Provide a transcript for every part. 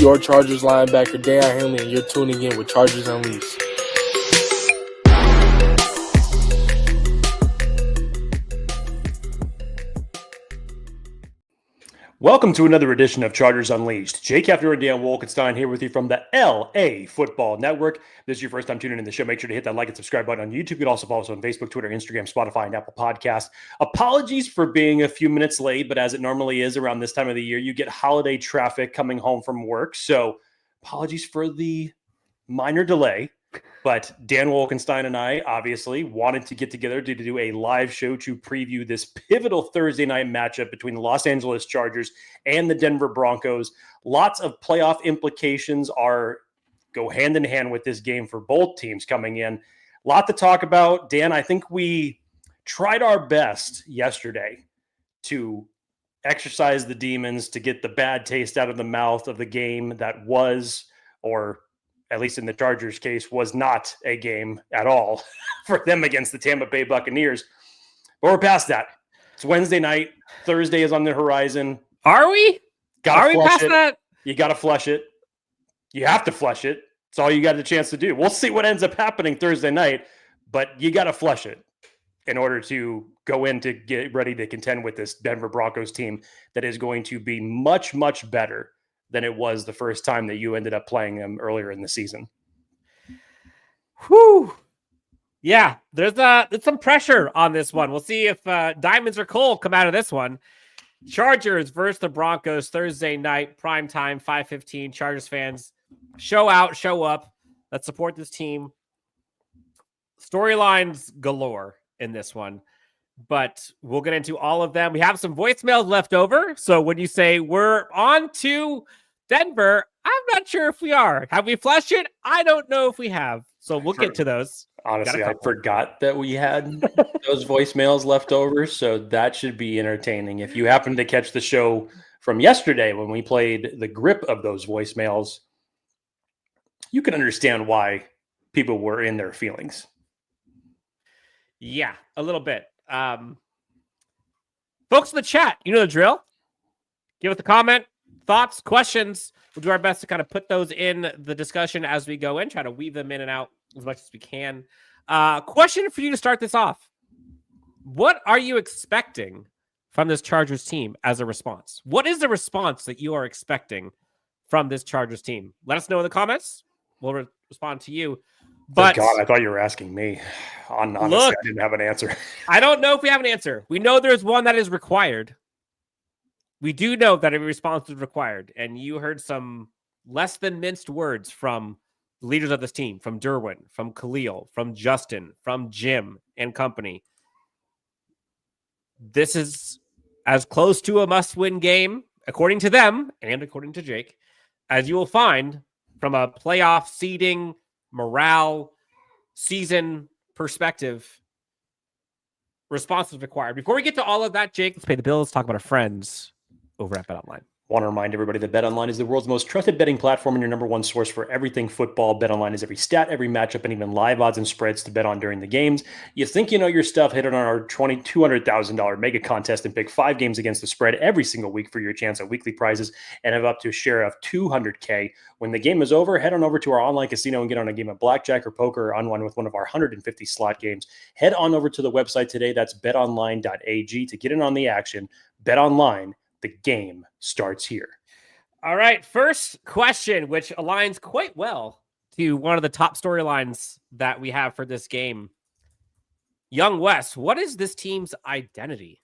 your Chargers linebacker, Deion Henley, and you're tuning in with Chargers Unleashed. Welcome to another edition of Chargers Unleashed. Jake Hefner and Dan Wolkenstein here with you from the LA Football Network. If this is your first time tuning in the show, make sure to hit that like and subscribe button on YouTube. You can also follow us on Facebook, Twitter, Instagram, Spotify, and Apple Podcasts. Apologies for being a few minutes late, but as it normally is around this time of the year, you get holiday traffic coming home from work. So apologies for the minor delay. But Dan Wolkenstein and I obviously wanted to get together to do a live show to preview this pivotal Thursday night matchup between the Los Angeles Chargers and the Denver Broncos. Lots of playoff implications go hand in hand with this game for both teams coming in. A lot to talk about. Dan, I think we tried our best yesterday to exercise the demons, to get the bad taste out of the mouth of the game that was, or at least in the Chargers' case, was not a game at all for them against the Tampa Bay Buccaneers. But we're past that. It's Wednesday night. Thursday is on the horizon. Are we? Are we past that? You got to flush it. You have to flush it. It's all you got a chance to do. We'll see what ends up happening Thursday night, but you got to flush it in order to go in to get ready to contend with this Denver Broncos team that is going to be much, much better than it was the first time that you ended up playing them earlier in the season. Whew. Yeah, there's some pressure on this one. We'll see if Diamonds or Cole come out of this one. Chargers versus the Broncos Thursday night, primetime, 5:15. Chargers fans, show out, show up. Let's support this team. Storylines galore in this one, but we'll get into all of them. We have some voicemails left over. So when you say we're on to Denver, I'm not sure if we are. Have we flushed it? I don't know if we have. So we'll get to those. Honestly, I forgot that we had those voicemails left over. So that should be entertaining. If you happen to catch the show from yesterday when we played the grip of those voicemails, you can understand why people were in their feelings. Yeah, a little bit. Folks in the chat, you know the drill. Give us a comment, thoughts, questions. We'll do our best to kind of put those in the discussion as we go in, try to weave them in and out as much as we can. Question for you to start this off. What are you expecting from this Chargers team as a response? What is the response that you are expecting from this Chargers team? Let us know in the comments. We'll respond to you. But God, I thought you were asking me. Honestly, look, I didn't have an answer. I don't know if we have an answer. We know there's one that is required. We do know that a response is required. And you heard some less than minced words from the leaders of this team, from Derwin, from Khalil, from Justin, from Jim and company. This is as close to a must-win game, according to them and according to Jake, as you will find from a playoff seeding, morale, season perspective. Response is required. Before we get to all of that, Jake, let's pay the bills, talk about our friends over at BetOnline. Want to remind everybody that BetOnline is the world's most trusted betting platform and your number one source for everything football. BetOnline is every stat, every matchup, and even live odds and spreads to bet on during the games. You think you know your stuff? Hit on our $200,000 mega contest and pick 5 games against the spread every single week for your chance at weekly prizes and have up to a share of $200K. When the game is over, head on over to our online casino and get on a game of blackjack or poker or unwind with one of our 150 slot games. Head on over to the website today. That's betonline.ag to get in on the action. BetOnline. The game starts here. All right. First question, which aligns quite well to one of the top storylines that we have for this game. Young West, what is this team's identity?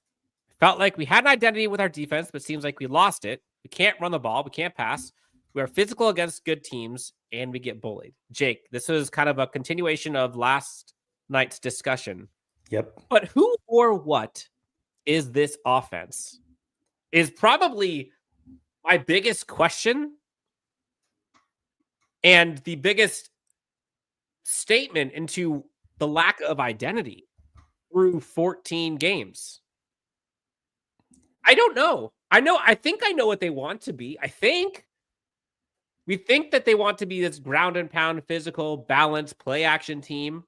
Felt like we had an identity with our defense, but seems like we lost it. We can't run the ball. We can't pass. We are physical against good teams, and we get bullied. Jake, this was kind of a continuation of last night's discussion. Yep. But who or what is this offense? Is probably my biggest question and the biggest statement into the lack of identity through 14 games. I don't know. I think I know what they want to be. We think that they want to be this ground and pound, physical, balanced, play action team.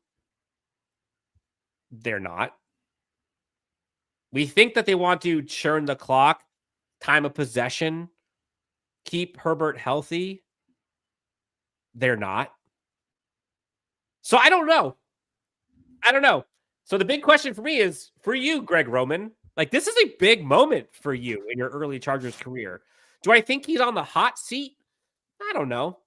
They're not. We think that they want to churn the clock, time of possession, keep Herbert healthy. They're not. So I don't know. So the big question for me is, for you, Greg Roman, like, this is a big moment for you in your early Chargers career. Do I think he's on the hot seat? I don't know.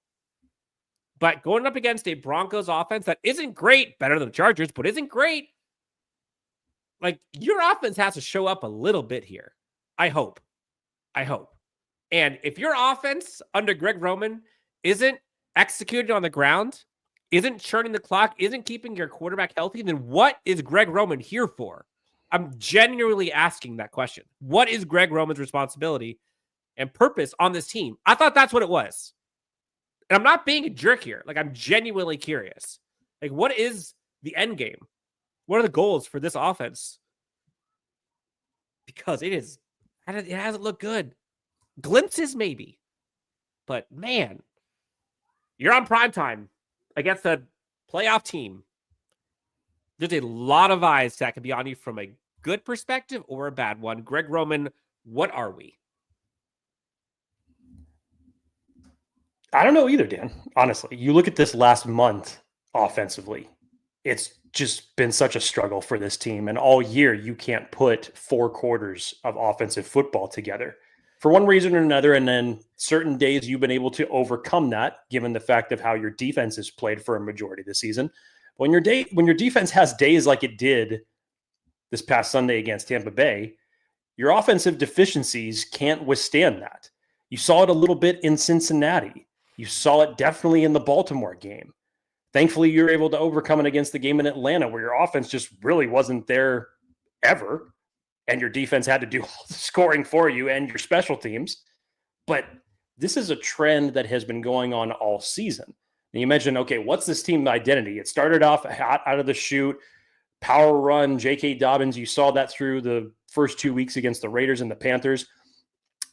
But going up against a Broncos offense that isn't great, better than the Chargers, but isn't great, like, your offense has to show up a little bit here. I hope. And if your offense under Greg Roman isn't executed on the ground, isn't churning the clock, isn't keeping your quarterback healthy, then what is Greg Roman here for? I'm genuinely asking that question. What is Greg Roman's responsibility and purpose on this team? I thought that's what it was. And I'm not being a jerk here. Like, I'm genuinely curious. Like, what is the end game? What are the goals for this offense? Because it hasn't looked good. Glimpses, maybe. But, man, you're on primetime against a playoff team. There's a lot of eyes that can be on you from a good perspective or a bad one. Greg Roman, what are we? I don't know either, Dan. Honestly, you look at this last month offensively, it's just been such a struggle for this team. And all year, you can't put 4 quarters of offensive football together for one reason or another. And then certain days you've been able to overcome that, given the fact of how your defense has played for a majority of the season. When your defense has days like it did this past Sunday against Tampa Bay, your offensive deficiencies can't withstand that. You saw it a little bit in Cincinnati. You saw it definitely in the Baltimore game. Thankfully, you're able to overcome it against the game in Atlanta, where your offense just really wasn't there ever, and your defense had to do all the scoring for you and your special teams. But this is a trend that has been going on all season. And you mentioned, okay, what's this team identity? It started off hot out of the chute, power run, J.K. Dobbins. You saw that through the first 2 weeks against the Raiders and the Panthers.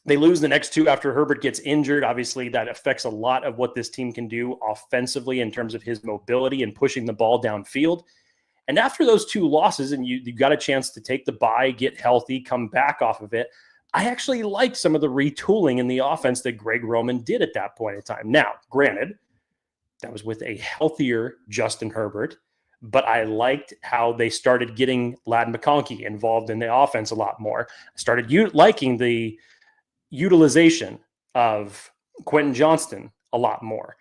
They lose the next 2 after Herbert gets injured. Obviously, that affects a lot of what this team can do offensively in terms of his mobility and pushing the ball downfield. And after those 2 losses, and you got a chance to take the bye, get healthy, come back off of it, I actually like some of the retooling in the offense that Greg Roman did at that point in time. Now, granted, that was with a healthier Justin Herbert, but I liked how they started getting Ladd McConkey involved in the offense a lot more. I started liking the utilization of Quentin Johnston a lot more.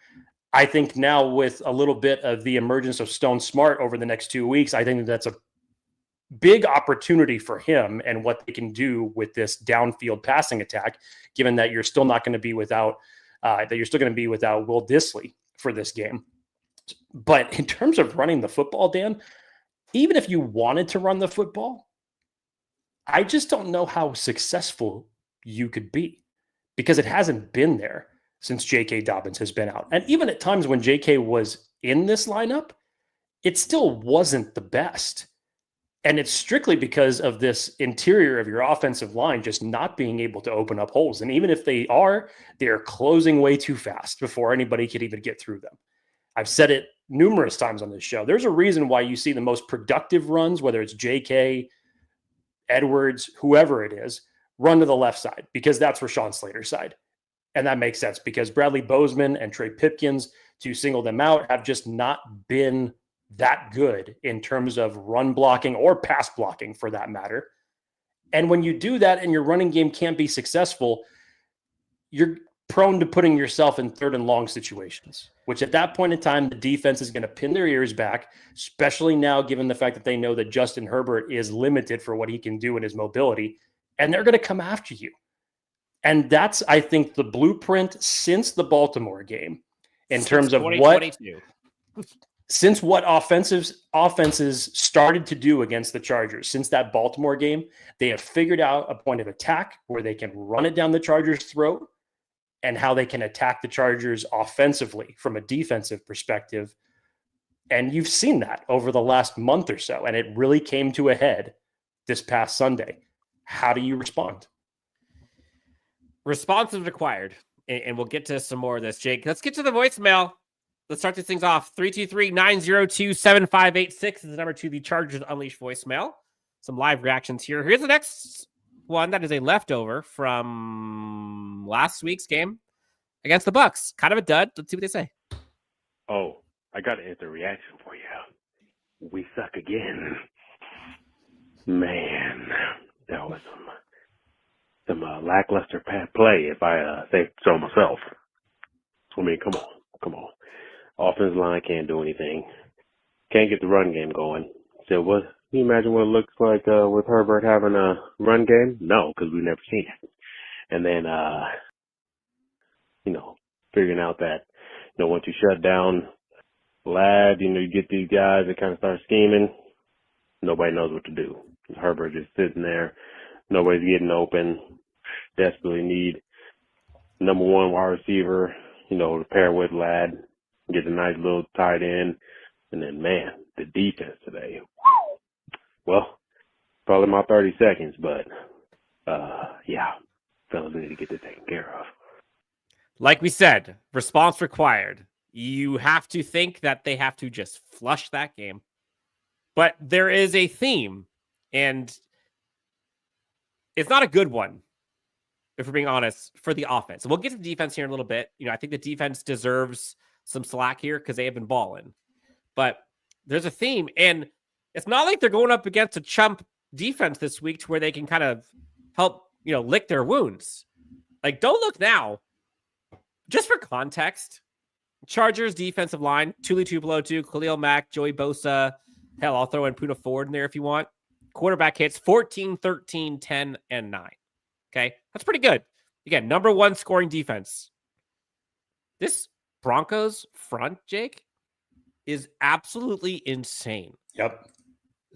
I think now with a little bit of the emergence of Stone Smart over the next 2 weeks, I think that's a big opportunity for him and what they can do with this downfield passing attack, given that you're still not going to be without Will Dissly for this game. But in terms of running the football, Dan, even if you wanted to run the football, I just don't know how successful you could be, because it hasn't been there since J.K. Dobbins has been out. And even at times when J.K. was in this lineup, it still wasn't the best. And it's strictly because of this interior of your offensive line just not being able to open up holes. And even if they are closing way too fast before anybody could even get through them. I've said it numerous times on this show. There's a reason why you see the most productive runs, whether it's J.K., Edwards, whoever it is, run to the left side, because that's Rashawn Slater's side. And that makes sense because Bradley Bozeman and Trey Pipkins, to single them out, have just not been that good in terms of run blocking or pass blocking for that matter. And when you do that and your running game can't be successful, you're prone to putting yourself in 3rd and long situations, which at that point in time, the defense is going to pin their ears back, especially now given the fact that they know that Justin Herbert is limited for what he can do in his mobility, and they're going to come after you. And that's, I think, the blueprint since the Baltimore game in terms of what offenses started to do against the Chargers. Since that Baltimore game, they have figured out a point of attack where they can run it down the Chargers' throat and how they can attack the Chargers offensively from a defensive perspective. And you've seen that over the last month or so, and it really came to a head this past Sunday. How do you respond? Response is required, and we'll get to some more of this, Jake. Let's get to the voicemail. Let's start these things off. 323-902-7586 is the number to the Chargers Unleashed voicemail. Some live reactions here. Here's the next one that is a leftover from last week's game against the Bucs. Kind of a dud. Let's see what they say. Oh, I got an instant reaction for you. We suck again. Man, that was some lackluster play, if I say so myself. I mean, come on. Offensive line can't do anything. Can't get the run game going. So what? Can you imagine what it looks like with Herbert having a run game? No, because we've never seen it. And then, figuring out that, once you shut down Ladd, you get these guys that kind of start scheming. Nobody knows what to do. Herbert just sitting there. Nobody's getting open. Desperately need number one wide receiver, to pair with Ladd. Get a nice little tight end. And then, man, the defense today. Well, probably my 30 seconds, but, fellas need to get this taken care of. Like we said, response required. You have to think that they have to just flush that game. But there is a theme, and it's not a good one, if we're being honest, for the offense. And we'll get to the defense here in a little bit. I think the defense deserves some slack here because they have been balling. But there's a theme, and it's not like they're going up against a chump defense this week to where they can kind of help, lick their wounds. Like, don't look now. Just for context, Chargers defensive line, Tuli Tuipulotu, Khalil Mack, Joey Bosa. Hell, I'll throw in Puna Ford in there if you want. Quarterback hits 14, 13, 10, and 9. Okay, that's pretty good. Again, number one scoring defense. This Broncos front, Jake, is absolutely insane. Yep.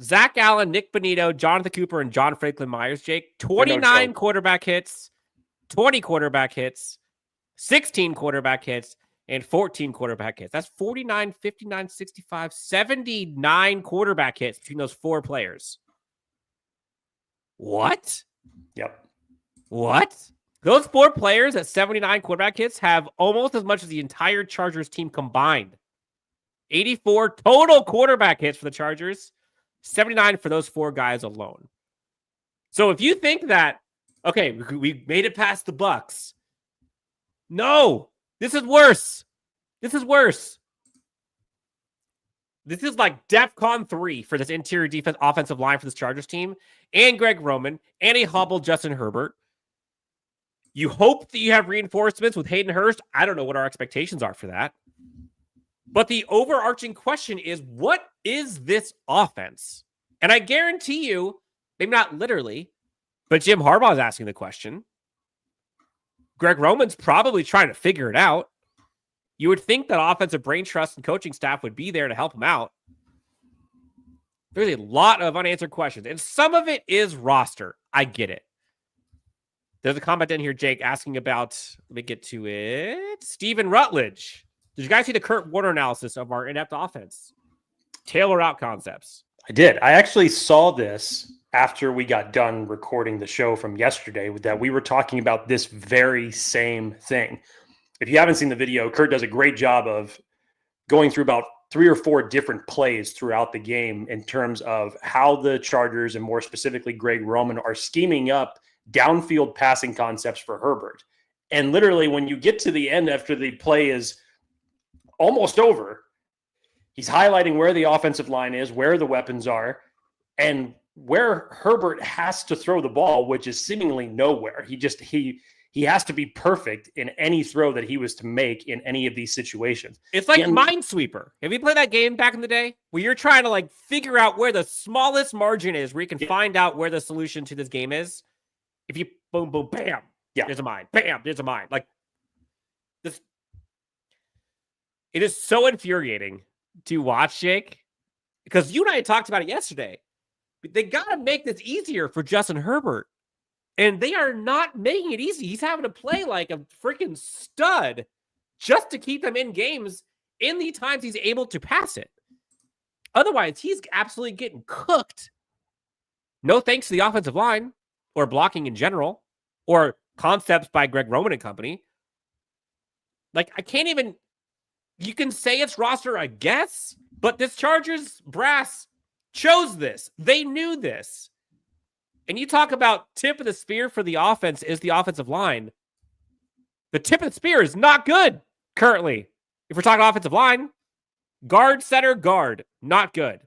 Zach Allen, Nick Bonito, Jonathan Cooper, and John Franklin Myers, Jake. 29 quarterback hits, 20 quarterback hits, 16 quarterback hits, and 14 quarterback hits. That's 49, 59, 65, 79 quarterback hits between those four players. What? Yep. What? Those four players at 79 quarterback hits have almost as much as the entire Chargers team combined. 84 total quarterback hits for the Chargers, 79 for those four guys alone. So if you think that, okay, we made it past the Bucs. No, this is worse. This is worse. This is like DEFCON 3 for this interior defense offensive line for this Chargers team, and Greg Roman, and a hobbled Justin Herbert. You hope that you have reinforcements with Hayden Hurst. I don't know what our expectations are for that. But the overarching question is, what is this offense? And I guarantee you, maybe not literally, but Jim Harbaugh is asking the question. Greg Roman's probably trying to figure it out. You would think that offensive brain trust and coaching staff would be there to help him out. There's a lot of unanswered questions, and some of it is roster. I get it. There's a comment in here, Jake, asking about, let me get to it, Stephen Rutledge. Did you guys see the Kurt Warner analysis of our inept offense? Tailor out concepts. I did. I actually saw this after we got done recording the show from yesterday, that we were talking about this very same thing. If you haven't seen the video, Kurt does a great job of going through about 3 or 4 different plays throughout the game in terms of how the Chargers, and more specifically Greg Roman, are scheming up downfield passing concepts for Herbert. And literally when you get to the end after the play is almost over, he's highlighting where the offensive line is, where the weapons are, and where Herbert has to throw the ball, which is seemingly nowhere. He has to be perfect in any throw that he was to make in any of these situations. It's like Minesweeper. Have you played that game back in the day where you're trying to figure out where the smallest margin is, where you can find out where the solution to this game is? If you boom, boom, bam, there's a mine. Bam, there's a mine. This, it is so infuriating to watch, Jake, because you and I talked about it yesterday. They got to make this easier for Justin Herbert. And they are not making it easy. He's having to play like a freaking stud just to keep them in games in the times he's able to pass it. Otherwise, he's absolutely getting cooked. No thanks to the offensive line or blocking in general or concepts by Greg Roman and company. I can't even... You can say it's roster, I guess, but this Chargers brass chose this. They knew this. And you talk about tip of the spear for the offense is the offensive line. The tip of the spear is not good currently. If we're talking offensive line, Guard, center, guard. Not good.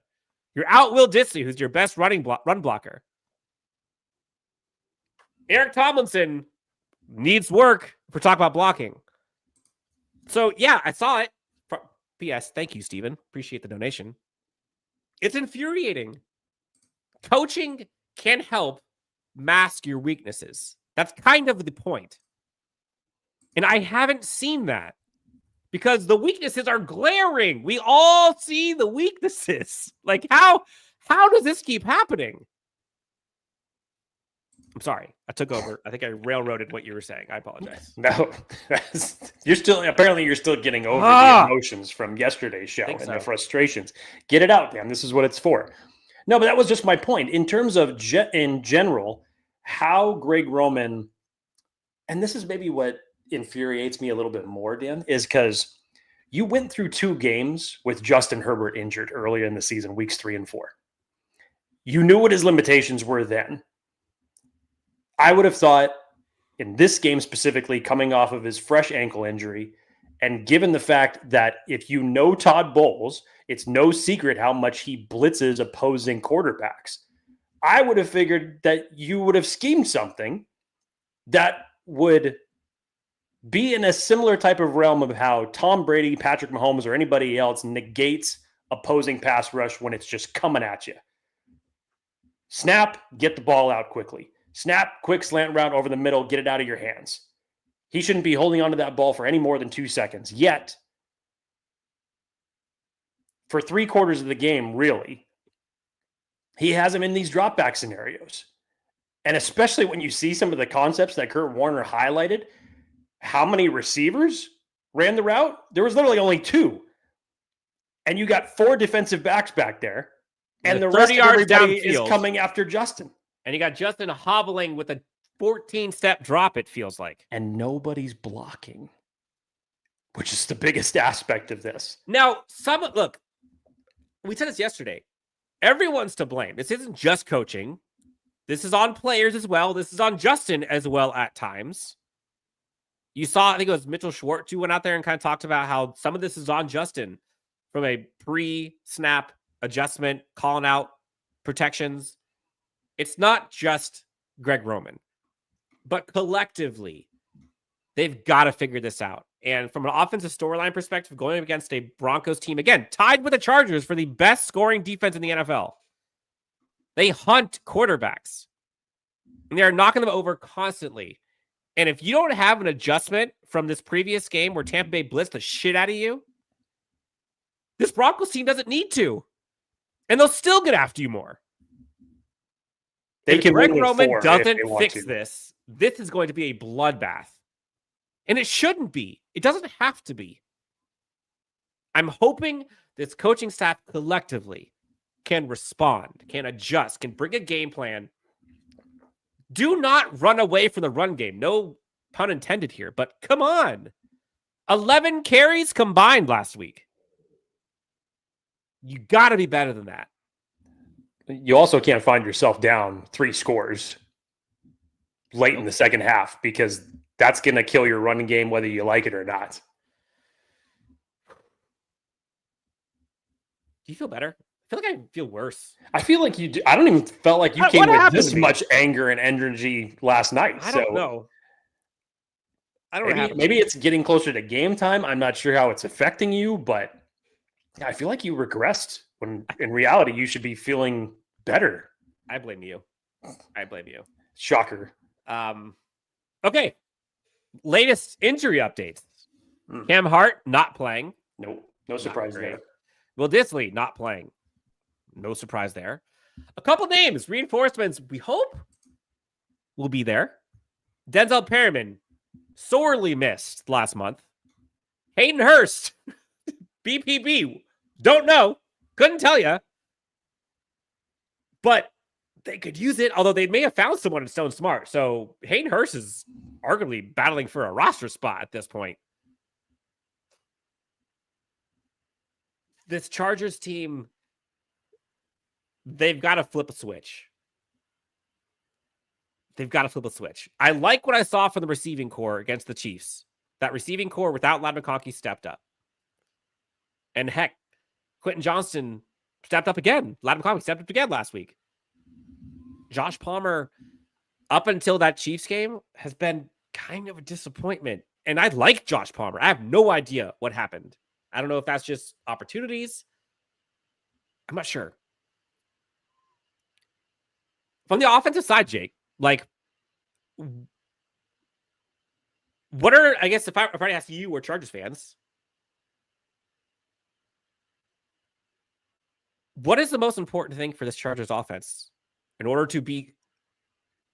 You're out Will Disley, who's your best run blocker. Eric Tomlinson needs work if we're talking about blocking. So, yeah, I saw it. P.S. Thank you, Steven. Appreciate the donation. It's infuriating. Coaching can help mask your weaknesses. That's kind of the point. And I haven't seen that because the weaknesses are glaring. We all see the weaknesses. Like, how does this keep happening? I'm sorry. I took over. I think I railroaded what you were saying. I apologize. No, you're still getting over the emotions from yesterday's show and the frustrations. Get it out, man. This is what it's for. No, but that was just my point. In terms of in general, how Greg Roman, and this is maybe what infuriates me a little bit more, Dan, is because you went through 2 games with Justin Herbert injured earlier in the season, weeks 3 and 4. You knew what his limitations were then. I would have thought in this game specifically, coming off of his fresh ankle injury, and given the fact that if you know Todd Bowles, it's no secret how much he blitzes opposing quarterbacks. I would have figured that you would have schemed something that would be in a similar type of realm of how Tom Brady, Patrick Mahomes, or anybody else negates opposing pass rush when it's just coming at you. Snap, get the ball out quickly. Snap, quick slant route over the middle, get it out of your hands. He shouldn't be holding onto that ball for any more than 2 seconds. Yet, for 3/4 of the game, really, he has him in these drop back scenarios. And especially when you see some of the concepts that Kurt Warner highlighted, how many receivers ran the route? There was literally only 2. And you got 4 defensive backs back there. And the rest of everybody is coming after Justin. And you got Justin hobbling with a 14-step drop, it feels like. And nobody's blocking, which is the biggest aspect of this. Now, look, we said this yesterday. Everyone's to blame. This isn't just coaching. This is on players as well. This is on Justin as well at times. You saw, I think it was Mitchell Schwartz who went out there and kind of talked about how some of this is on Justin from a pre-snap adjustment, calling out protections. It's not just Greg Roman, but collectively, they've got to figure this out. And from an offensive storyline perspective, going up against a Broncos team, again, tied with the Chargers for the best scoring defense in the NFL. They hunt quarterbacks, and they're knocking them over constantly. And if you don't have an adjustment from this previous game where Tampa Bay blitzed the shit out of you, this Broncos team doesn't need to. And they'll still get after you more. If Greg Roman doesn't fix this, this is going to be a bloodbath. And it shouldn't be. It doesn't have to be. I'm hoping this coaching staff collectively can respond, can adjust, can bring a game plan. Do not run away from the run game. No pun intended here, but come on. 11 carries combined last week. You got to be better than that. You also can't find yourself down 3 scores late in the second half because that's going to kill your running game whether you like it or not. Do you feel better? I feel like I feel worse. I feel like you do. I don't even felt like you came with this much anger and energy last night. I don't know. I don't know. Maybe it's getting closer to game time. I'm not sure how it's affecting you, but I feel like you regressed when in reality you should be feeling better. I blame you. Shocker. Okay. Latest injury updates. Cam Hart not playing. No surprise there. Will Disley not playing. No surprise there. A couple names, reinforcements, we hope will be there. Denzel Perryman, sorely missed last month. Hayden Hurst, BPB, don't know, couldn't tell you. But they could use it, although they may have found someone in Stone Smart. So Hayden Hurst is arguably battling for a roster spot at this point. This Chargers team, they've got to flip a switch. I like what I saw from the receiving core against the Chiefs. That receiving core without Ladd McConkey stepped up. And heck, Quentin Johnston stepped up again. Ladd McConkey stepped up again last week. Josh Palmer, up until that Chiefs game, has been kind of a disappointment. And I like Josh Palmer. I have no idea what happened. I don't know if that's just opportunities. I'm not sure. From the offensive side, Jake, like, what are, I guess if I ask you or Chargers fans, what is the most important thing for this Chargers offense in order to be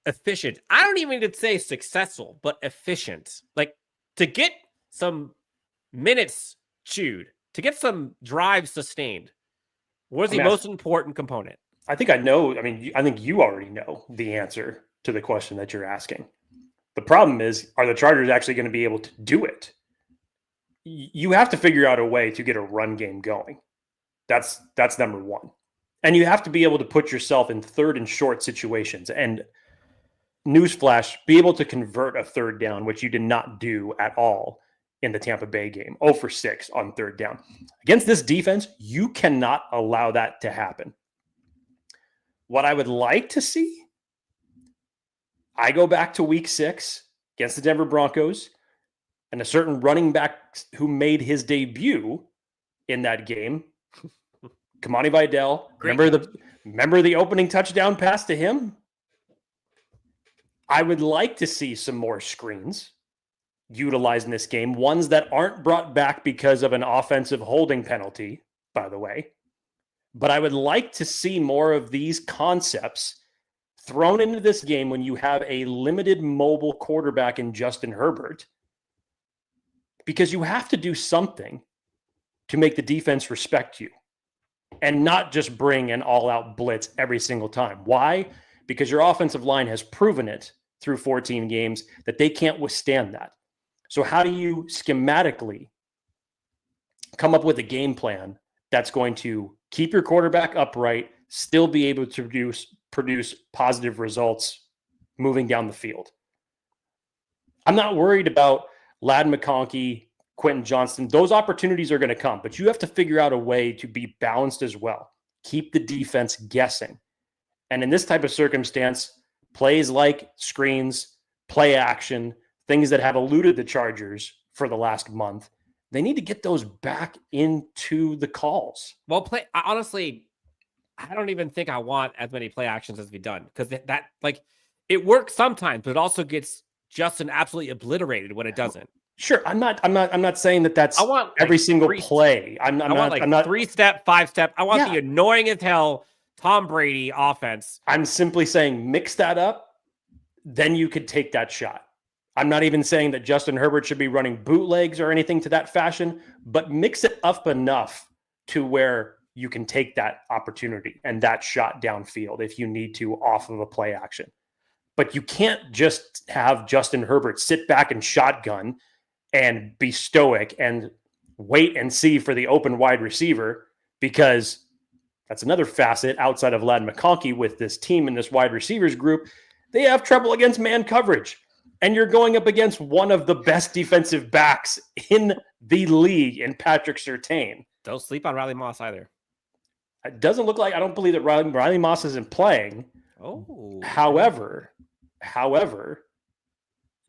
efficient? I don't even need to say successful, but efficient. Like, to get some minutes chewed, to get some drives sustained. What is the most important component? I think I know. I mean, I think you already know the answer to the question that you're asking. The problem is, are the Chargers actually going to be able to do it? You have to figure out a way to get a run game going. That's number one. And you have to be able to put yourself in third and short situations. And newsflash, be able to convert a third down, which you did not do at all in the Tampa Bay game. 0 for 6 on third down. Against this defense, you cannot allow that to happen. What I would like to see, I go back to week 6 against the Denver Broncos, and a certain running back who made his debut in that game, Kamani Vidal. Remember the opening touchdown pass to him? I would like to see some more screens utilized in this game, ones that aren't brought back because of an offensive holding penalty, by the way. But I would like to see more of these concepts thrown into this game when you have a limited mobile quarterback in Justin Herbert, because you have to do something to make the defense respect you and not just bring an all-out blitz every single time. Why? Because your offensive line has proven it through 14 games that they can't withstand that. So how do you schematically come up with a game plan that's going to keep your quarterback upright, still be able to produce positive results moving down the field? I'm not worried about Ladd McConkey, Quentin Johnston. Those opportunities are going to come, but you have to figure out a way to be balanced as well. Keep the defense guessing. And in this type of circumstance, plays like screens, play action, things that have eluded the Chargers for the last month, they need to get those back into the calls. Well, honestly, I don't even think I want as many play actions as we've done, because that like, it works sometimes, but it also gets Justin absolutely obliterated when it doesn't. Sure, I'm not saying that that's every single play. I'm not 3-step, 5-step. I want the annoying as hell Tom Brady offense. I'm simply saying mix that up, then you could take that shot. I'm not even saying that Justin Herbert should be running bootlegs or anything to that fashion, but mix it up enough to where you can take that opportunity and that shot downfield if you need to off of a play action. But you can't just have Justin Herbert sit back and shotgun and be stoic and wait and see for the open wide receiver, because that's another facet outside of Ladd McConkey with this team and this wide receivers group. They have trouble against man coverage. And you're going up against one of the best defensive backs in the league in Patrick Surtain. Don't sleep on Riley Moss either. It doesn't look like, I don't believe that Riley Moss isn't playing. Oh. However,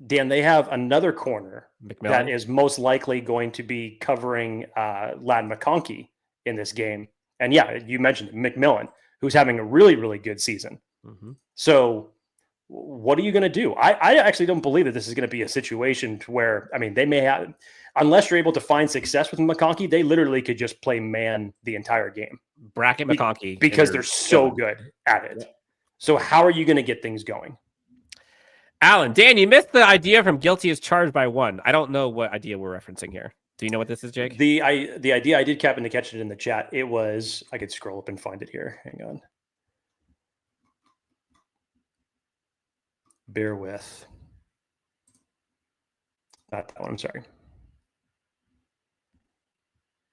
Dan, they have another corner that is most likely going to be covering Ladd McConkey in this game. And yeah, you mentioned McMillan, who's having a really, really good season. Mm-hmm. So what are you going to do? I actually don't believe that this is going to be a situation where, I mean, they may have, unless you're able to find success with McConkey, they literally could just play man the entire game. Bracket McConkey. Because they're so good at it. So how are you going to get things going? Alan, Dan, you missed the idea from guilty as charged by one. I don't know what idea we're referencing here. Do you know what this is, Jake? The idea, I did happen to catch it in the chat. It was, I could scroll up and find it here. Hang on. Bear with. Not that one, I'm sorry.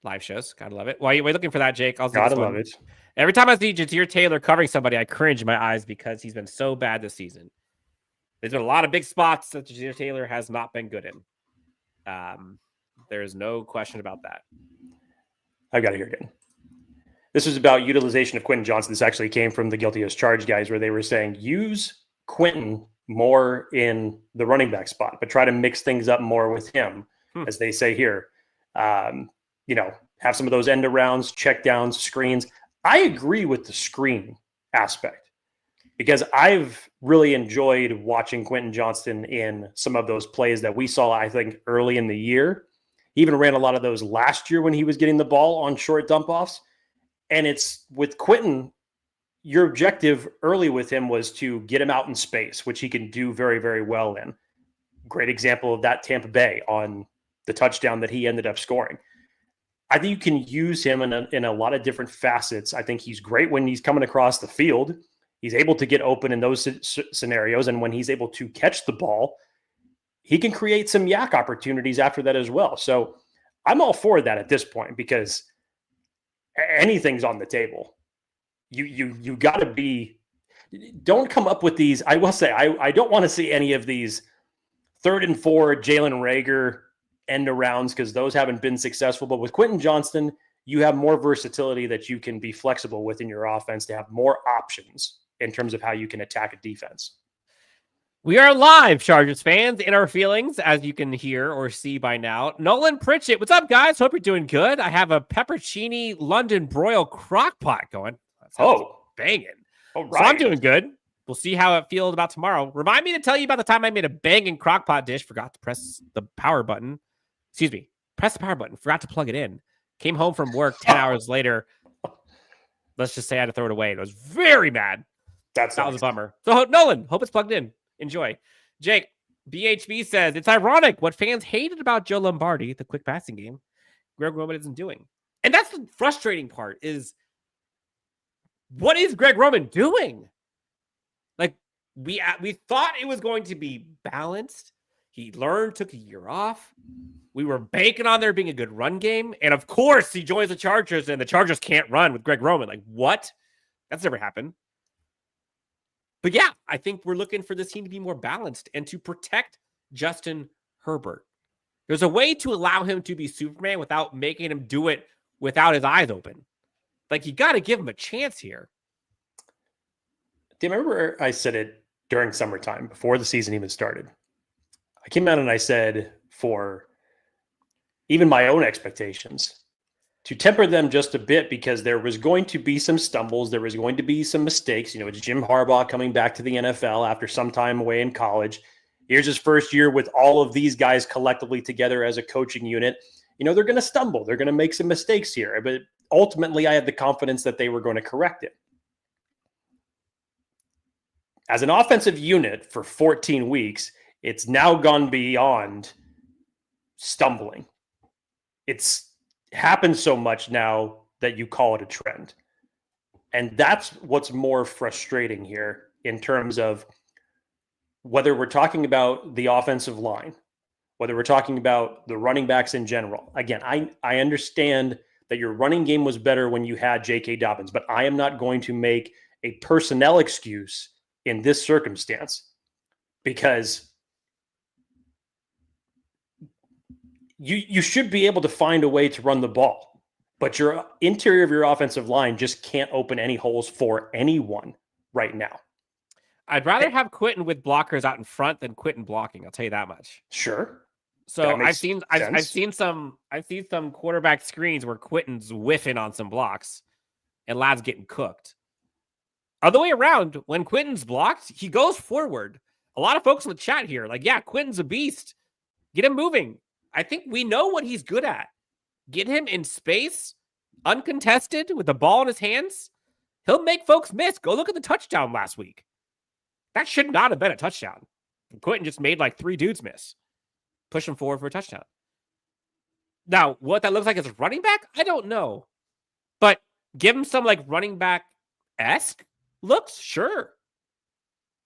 Live shows. Gotta love it. While you're looking for that, Jake, I'll gotta love it. Every time I see Ja'Tyr Taylor covering somebody, I cringe in my eyes because he's been so bad this season. There's been a lot of big spots that Ja'Tyr Taylor has not been good in. There is no question about that. I've got it here again. This was about utilization of Quentin Johnson. This actually came from the Guilty as Charged guys, where they were saying use Quentin more in the running back spot, but try to mix things up more with him, as they say here. Have some of those end arounds, check downs, screens. I agree with the screen aspect because I've really enjoyed watching Quentin Johnston in some of those plays that we saw, I think, early in the year. He even ran a lot of those last year when he was getting the ball on short dump offs. And it's with Quentin, your objective early with him was to get him out in space, which he can do very, very well in. Great example of that, Tampa Bay on the touchdown that he ended up scoring. I think you can use him in a lot of different facets. I think he's great when he's coming across the field. He's able to get open in those scenarios. And when he's able to catch the ball, he can create some yak opportunities after that as well. So I'm all for that at this point because anything's on the table. You got to be, don't come up with these. I will say, I don't want to see any of these 3rd and 4 Jalen Reagor end arounds because those haven't been successful. But with Quentin Johnston, you have more versatility that you can be flexible with in your offense to have more options in terms of how you can attack a defense. We are live, Chargers fans, in our feelings, as you can hear or see by now. Nolan Pritchett, what's up, guys? Hope you're doing good. I have a peppercini London broil crock pot going. Banging. All right. So I'm doing good. We'll see how it feels about tomorrow. Remind me to tell you about the time I made a banging crock pot dish. Forgot to press the power button. Excuse me. Press the power button. Forgot to plug it in. Came home from work 10 hours later. Let's just say I had to throw it away. I was very mad. That was a bummer. So, Nolan, hope it's plugged in. Enjoy. Jake, BHB says, it's ironic what fans hated about Joe Lombardi, the quick passing game, Greg Roman isn't doing. And that's the frustrating part is, what is Greg Roman doing? Like, we thought it was going to be balanced. He took a year off. We were banking on there being a good run game. And of course, he joins the Chargers and the Chargers can't run with Greg Roman. Like, what? That's never happened. But yeah, I think we're looking for this team to be more balanced and to protect Justin Herbert. There's a way to allow him to be Superman without making him do it without his eyes open. Like, you got to give him a chance here. Do you remember I said it during summertime before the season even started? I came out and I said, for even my own expectations, to temper them just a bit because there was going to be some stumbles. There was going to be some mistakes. You know, it's Jim Harbaugh coming back to the NFL after some time away in college. Here's his first year with all of these guys collectively together as a coaching unit. You know, they're going to stumble. They're going to make some mistakes here. But ultimately, I had the confidence that they were going to correct it. As an offensive unit for 14 weeks, it's now gone beyond stumbling. It's happened so much now that you call it a trend. And that's what's more frustrating here in terms of whether we're talking about the offensive line, whether we're talking about the running backs in general. Again, I understand that your running game was better when you had J.K. Dobbins, but I am not going to make a personnel excuse in this circumstance because you should be able to find a way to run the ball, but your interior of your offensive line just can't open any holes for anyone right now. I'd rather have Quentin with blockers out in front than Quentin blocking. I'll tell you that much. Sure. So I've seen some quarterback screens where Quentin's whiffing on some blocks and Lad's getting cooked. Other way around, when Quentin's blocked, he goes forward. A lot of folks in the chat here, like, yeah, Quentin's a beast. Get him moving. I think we know what he's good at. Get him in space, uncontested, with the ball in his hands. He'll make folks miss. Go look at the touchdown last week. That should not have been a touchdown. Quentin just made like 3 dudes miss. Push him forward for a touchdown. Now, what that looks like as a running back, I don't know. But give him some like running back-esque looks, sure.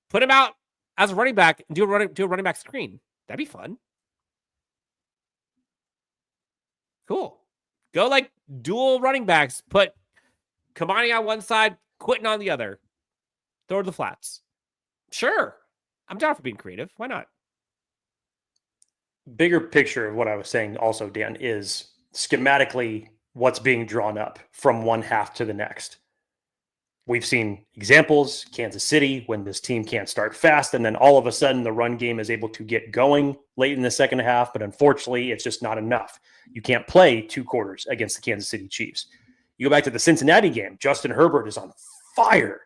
Put him out as a running back and do a running back screen. That'd be fun. Cool. Go like dual running backs. Put Kamani on one side, Quentin on the other. Throw to the flats. Sure. I'm down for being creative. Why not? Bigger picture of what I was saying also, Dan, is schematically what's being drawn up from one half to the next. We've seen examples, Kansas City, when this team can't start fast, and then all of a sudden the run game is able to get going late in the second half, but unfortunately it's just not enough. You can't play 2 quarters against the Kansas City Chiefs. You go back to the Cincinnati game, Justin Herbert is on fire,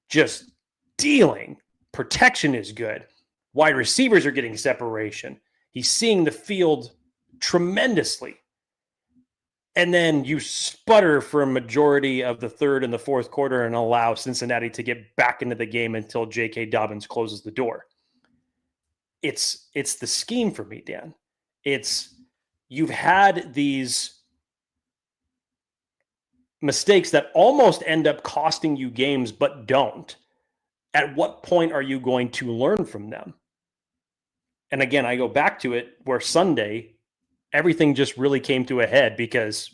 just dealing. Protection is good. Wide receivers are getting separation. He's seeing the field tremendously. And then you sputter for a majority of the third and the fourth quarter and allow Cincinnati to get back into the game until J.K. Dobbins closes the door. It's the scheme for me, Dan. You've had these mistakes that almost end up costing you games, but don't. At what point are you going to learn from them? And again, I go back to it where Sunday, everything just really came to a head because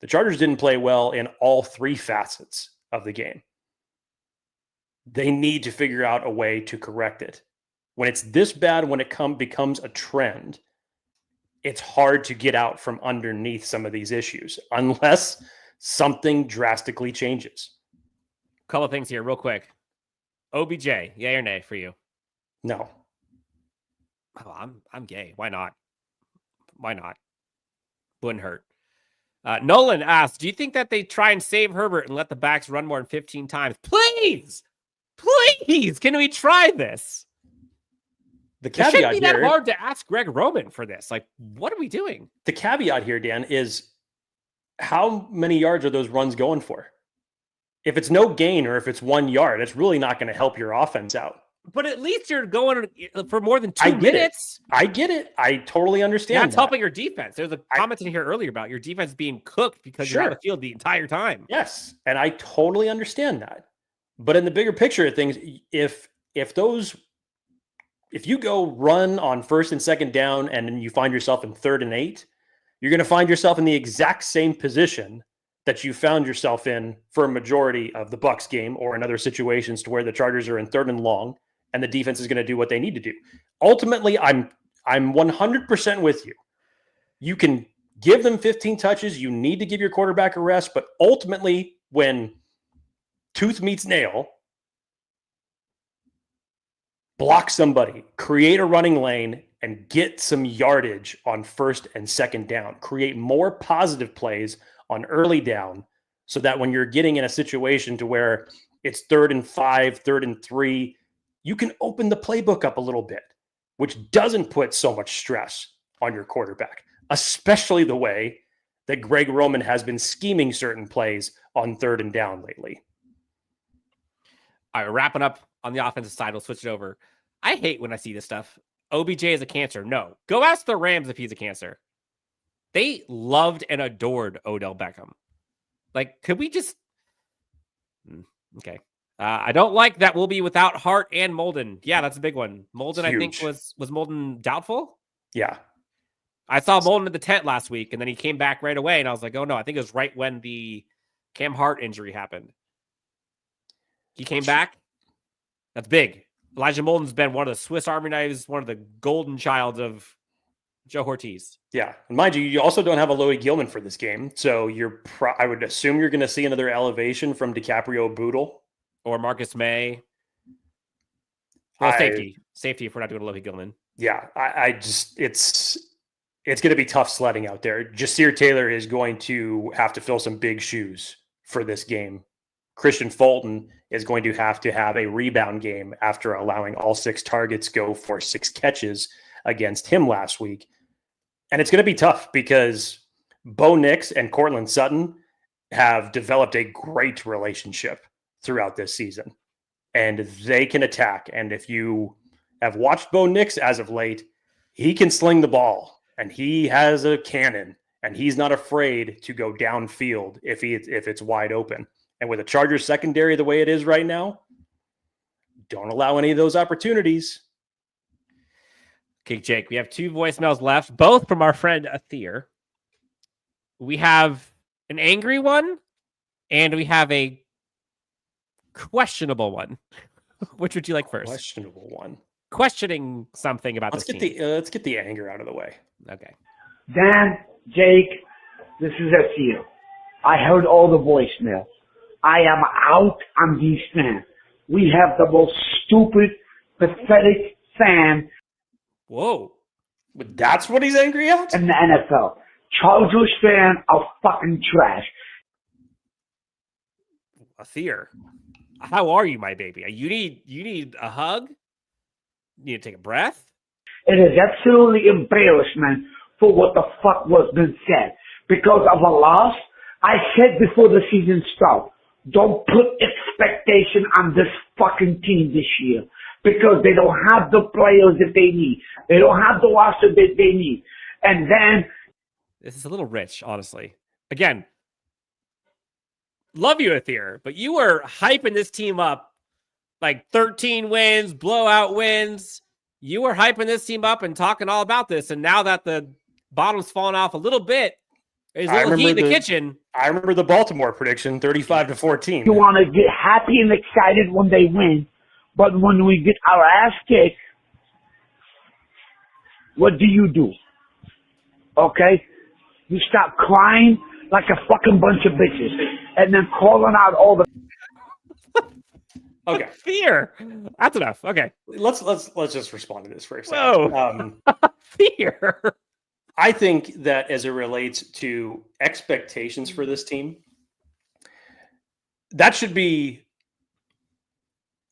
the Chargers didn't play well in all 3 facets of the game. They need to figure out a way to correct it. When it's this bad, when it becomes a trend, it's hard to get out from underneath some of these issues unless something drastically changes. Couple of things here real quick. OBJ, yay or nay for you? No. Oh, I'm gay. Why not? Why not? Wouldn't hurt. Nolan asks, do you think that they try and save Herbert and let the backs run more than 15 times? Please! Please! Can we try this? The It caveat shouldn't be that here, hard to ask Greg Roman for this. Like, what are we doing? the caveat here, Dan, is how many yards are those runs going for? If it's no gain or if it's 1 yard, it's really not going to help your offense out. But at least you're going for more than 2 minutes. I get it. I totally understand. That's helping your defense. There's a comment in here earlier about your defense being cooked because you're on the field the entire time. Yes, and I totally understand that. But in the bigger picture of things, if you go run on 1st and 2nd down and then you find yourself in 3rd and 8, you're going to find yourself in the exact same position that you found yourself in for a majority of the Bucs game or in other situations to where the Chargers are in 3rd and long and the defense is going to do what they need to do. Ultimately, I'm 100% with you. You can give them 15 touches. You need to give your quarterback a rest, but ultimately when tooth meets nail, block somebody, create a running lane, and get some yardage on 1st and 2nd down. Create more positive plays on early down so that when you're getting in a situation to where it's 3rd and 5, 3rd and 3, you can open the playbook up a little bit, which doesn't put so much stress on your quarterback, especially the way that Greg Roman has been scheming certain plays on 3rd and down lately. All right, wrapping up on the offensive side. We'll switch it over. I hate when I see this stuff. OBJ is a cancer. No. Go ask the Rams if he's a cancer. They loved and adored Odell Beckham. Like, could we just... Okay. I don't like that we'll be without Hart and Molden. Yeah, that's a big one. Molden, I think, was Molden doubtful? Yeah. I saw Molden at the tent last week, and then he came back right away, and I was like, oh, no, I think it was right when the Cam Hart injury happened. He came back. That's big. Elijah Molden's been one of the Swiss Army knives, one of the golden child of Joe Hortiz. Yeah. And mind you, you also don't have a Louis Gilman for this game. So I would assume you're going to see another elevation from DiCaprio Boodle. Or Marcus May. Well, safety if we're not doing Louis Gilman. Yeah. It's going to be tough sledding out there. Jasir Taylor is going to have to fill some big shoes for this game. Kristian Fulton is going to have a rebound game after allowing all 6 targets go for 6 catches against him last week. And it's going to be tough because Bo Nix and Cortland Sutton have developed a great relationship throughout this season. And they can attack. And if you have watched Bo Nix as of late, he can sling the ball. And he has a cannon. And he's not afraid to go downfield if it's wide open. And with a Chargers secondary the way it is right now, don't allow any of those opportunities. Okay, Jake, we have 2 voicemails left, both from our friend Athir. We have an angry one, and we have a questionable one. Which would you like first? Questionable one. Questioning something about this team. Let's get the anger out of the way. Okay. Dan, Jake, This is SEO. I heard all the voicemails. I am out on these fans. We have the most stupid, pathetic fan. Whoa. But that's what he's angry at? In the NFL. Chargers fan are fucking trash. Athir, how are you, my baby? You need a hug? You need to take a breath? It is absolutely embarrassment for what the fuck was been said. Because of a loss, I said before the season started, don't put expectation on this fucking team this year. Because they don't have the players that they need. They don't have the roster that they need. And then... This is a little rich, honestly. Again, love you, Athir, but you were hyping this team up like 13 wins, blowout wins. You were hyping this team up and talking all about this. And now that the bottom's fallen off a little bit, there's a little heat in the kitchen. I remember the Baltimore prediction, 35-14. You want to get happy and excited when they win. But when we get our ass kicked, what do? Okay? You stop crying like a fucking bunch of bitches and then calling out all the... Okay. Fear. That's enough. Okay. Let's just respond to this for a second. Whoa. Fear. I think that as it relates to expectations for this team, there should be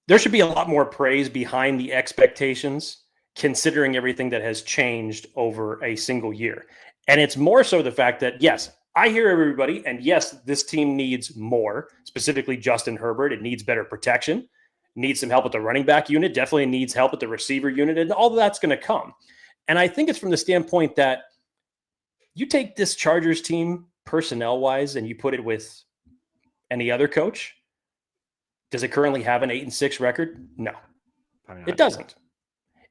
a lot more praise behind the expectations, considering everything that has changed over a single year. And it's more so the fact that, yes, I hear everybody, and yes, this team needs more, specifically Justin Herbert. It needs better protection, needs some help with the running back unit, definitely needs help with the receiver unit, and all of that's going to come. And I think it's from the standpoint that you take this Chargers team personnel-wise and you put it with any other coach. Does it currently have an 8-6 record? No, it doesn't.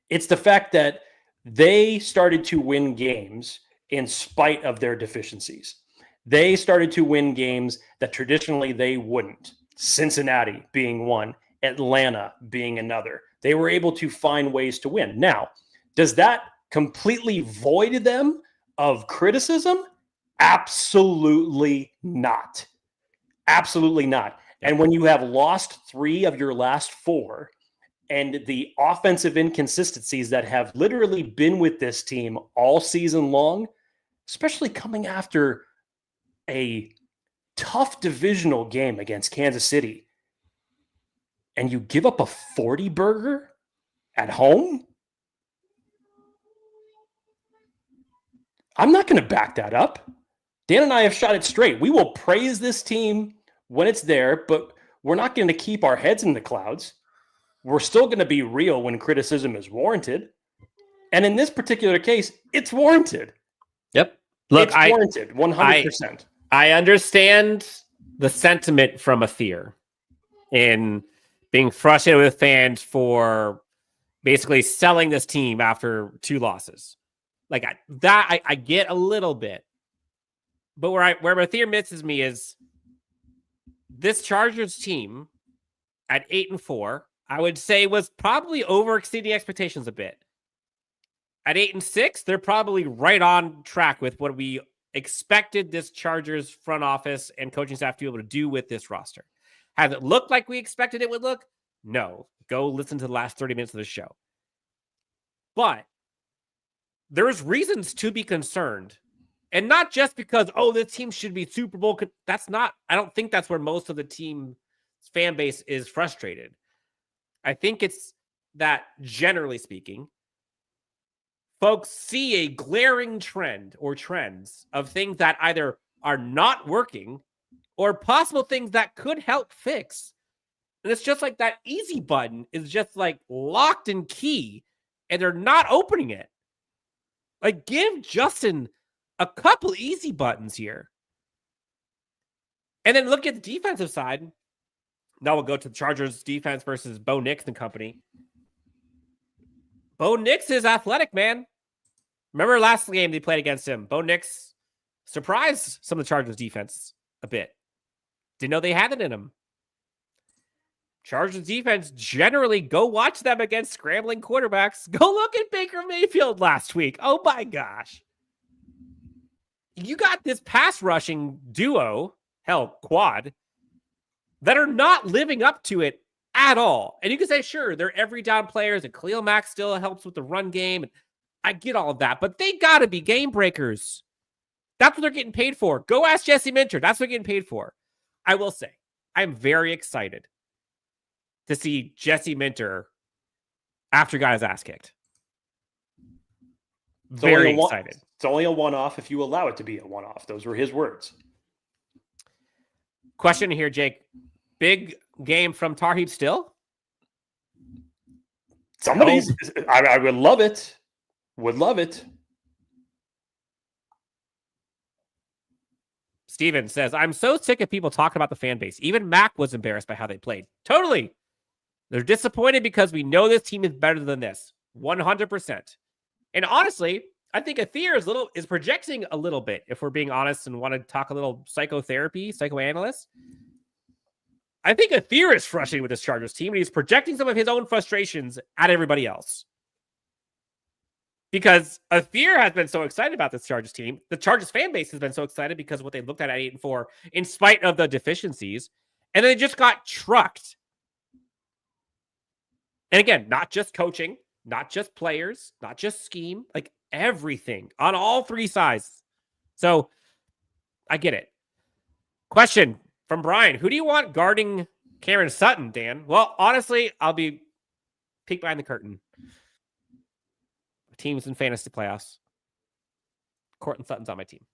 It's the fact that they started to win games in spite of their deficiencies. They started to win games that traditionally they wouldn't. Cincinnati being one, Atlanta being another. They were able to find ways to win. Now, does that completely void them of criticism? Absolutely not. Absolutely not. And when you have lost 3 of your last 4, and the offensive inconsistencies that have literally been with this team all season long, especially coming after a tough divisional game against Kansas City, and you give up a 40 burger at home? I'm not going to back that up. Dan and I have shot it straight. We will praise this team when it's there, but we're not going to keep our heads in the clouds. We're still going to be real when criticism is warranted. And in this particular case, it's warranted. Yep. Look, it's warranted, 100%. I understand the sentiment from Athir in being frustrated with fans for basically selling this team after 2 losses. Like I get a little bit. But where Athir misses me is this Chargers team at 8-4, I would say was probably over exceeding expectations a bit. At 8-6, they're probably right on track with what we expected this Chargers front office and coaching staff to be able to do with this roster. Has it looked like we expected it would look? No. Go listen to the last 30 minutes of the show. But there's reasons to be concerned. And not just because, this team should be Super Bowl. That's not, I don't think that's where most of the team's fan base is frustrated. I think it's that, generally speaking, folks see a glaring trend or trends of things that either are not working or possible things that could help fix. And it's just like that easy button is just like locked in key and they're not opening it. Like, give Justin a couple easy buttons here. And then look at the defensive side. Now we'll go to the Chargers defense versus Bo Nix and company. Bo Nix is athletic, man. Remember last game they played against him? Bo Nix surprised some of the Chargers defense a bit. Didn't know they had it in them. Chargers defense, generally, go watch them against scrambling quarterbacks. Go look at Baker Mayfield last week. Oh my gosh. you got this pass rushing duo, hell, quad, that are not living up to it at all. And you can say, sure, they're every down players, and Khalil Mack still helps with the run game. And I get all of that, but they got to be game breakers. That's what they're getting paid for. Go ask Jesse Minter. That's what they're getting paid for. I will say, I'm very excited to see Jesse Minter after he got his ass kicked. Very excited. It's only a one-off if you allow it to be a one-off. Those were his words. Question here, Jake. Big game from Tar Heel still? Somebody's. I would love it. Would love it. Steven says, I'm so sick of people talking about the fan base. Even Mac was embarrassed by how they played. Totally. They're disappointed because we know this team is better than this. 100%. And honestly, I think Aether is projecting a little bit, if we're being honest and want to talk a little psychoanalyst. I think Aether is frustrated with this Chargers team, and he's projecting some of his own frustrations at everybody else. Because Aether has been so excited about this Chargers team. The Chargers fan base has been so excited because of what they looked at 8-4, in spite of the deficiencies. And then they just got trucked. And again, not just coaching, not just players, not just scheme, like everything on all three sides. So I get it. Question from Brian. Who do you want guarding Cameron Sutton, Dan? Well, honestly, I'll be peek behind the curtain. Teams in fantasy playoffs. Courtland Sutton's on my team.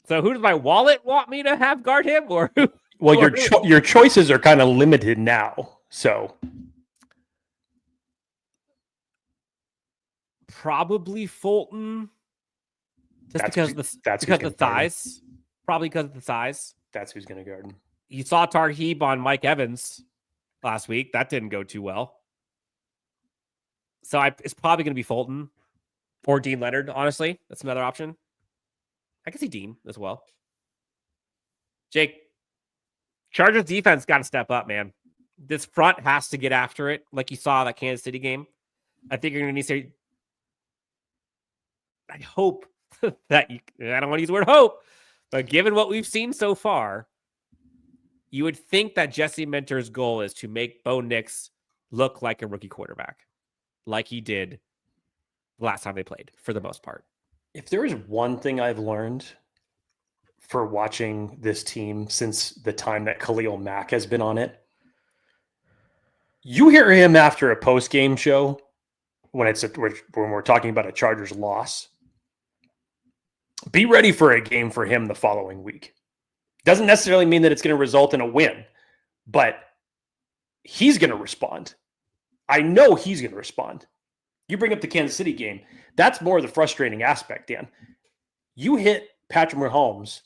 So who does my wallet want me to have guard him? Or who? Well, your choices are kind of limited now. So probably Fulton. Just because of the size. Probably because of the size. That's who's going to guard him. You saw Tarheeb on Mike Evans last week. That didn't go too well. So it's probably going to be Fulton or Dean Leonard, honestly. That's another option. I can see Dean as well. Jake, Chargers defense got to step up, man. This front has to get after it, like you saw that Kansas City game. I think you're going to need to. I hope that I don't want to use the word hope, but given what we've seen so far, you would think that Jesse Minter's goal is to make Bo Nix look like a rookie quarterback, like he did the last time they played, for the most part. If there is one thing I've learned for watching this team since the time that Khalil Mack has been on it, you hear him after a post-game show when we're talking about a Chargers loss. Be ready for a game for him the following week. Doesn't necessarily mean that it's going to result in a win, but he's going to respond. I know he's going to respond. You bring up the Kansas City game. That's more the frustrating aspect, Dan. You hit Patrick Mahomes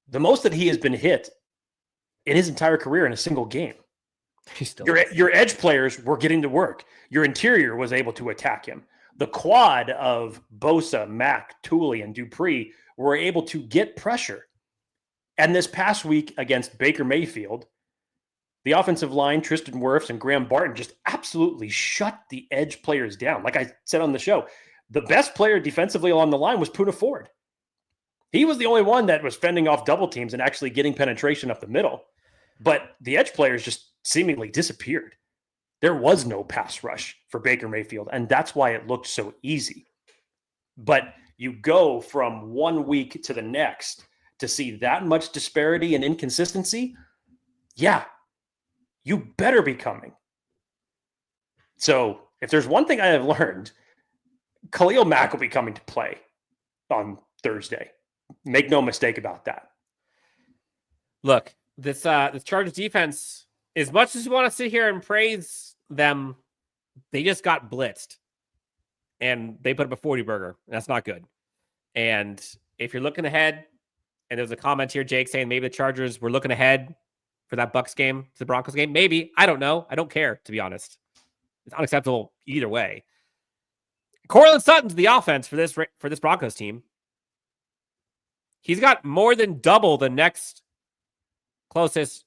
the most that he has been hit in his entire career in a single game. Your edge players were getting to work. Your interior was able to attack him. The quad of Bosa, Mack, Tooley, and Dupree were able to get pressure. And this past week against Baker Mayfield, the offensive line, Tristan Wirfs and Graham Barton, just absolutely shut the edge players down. Like I said on the show, the best player defensively along the line was Poona Ford. He was the only one that was fending off double teams and actually getting penetration up the middle. But the edge players just seemingly disappeared. There was no pass rush for Baker Mayfield, and that's why it looked so easy. But you go from 1 week to the next to see that much disparity and inconsistency, yeah, you better be coming. So if there's one thing I have learned, Khalil Mack will be coming to play on Thursday. Make no mistake about that. Look, this Chargers defense, as much as you want to sit here and praise them, they just got blitzed. And they put up a 40 burger. That's not good. And if you're looking ahead, and there's a comment here, Jake, saying maybe the Chargers were looking ahead for that Bucs game, to the Broncos game. Maybe. I don't know. I don't care, to be honest. It's unacceptable either way. Courtland Sutton's the offense for this Broncos team. He's got more than double the next closest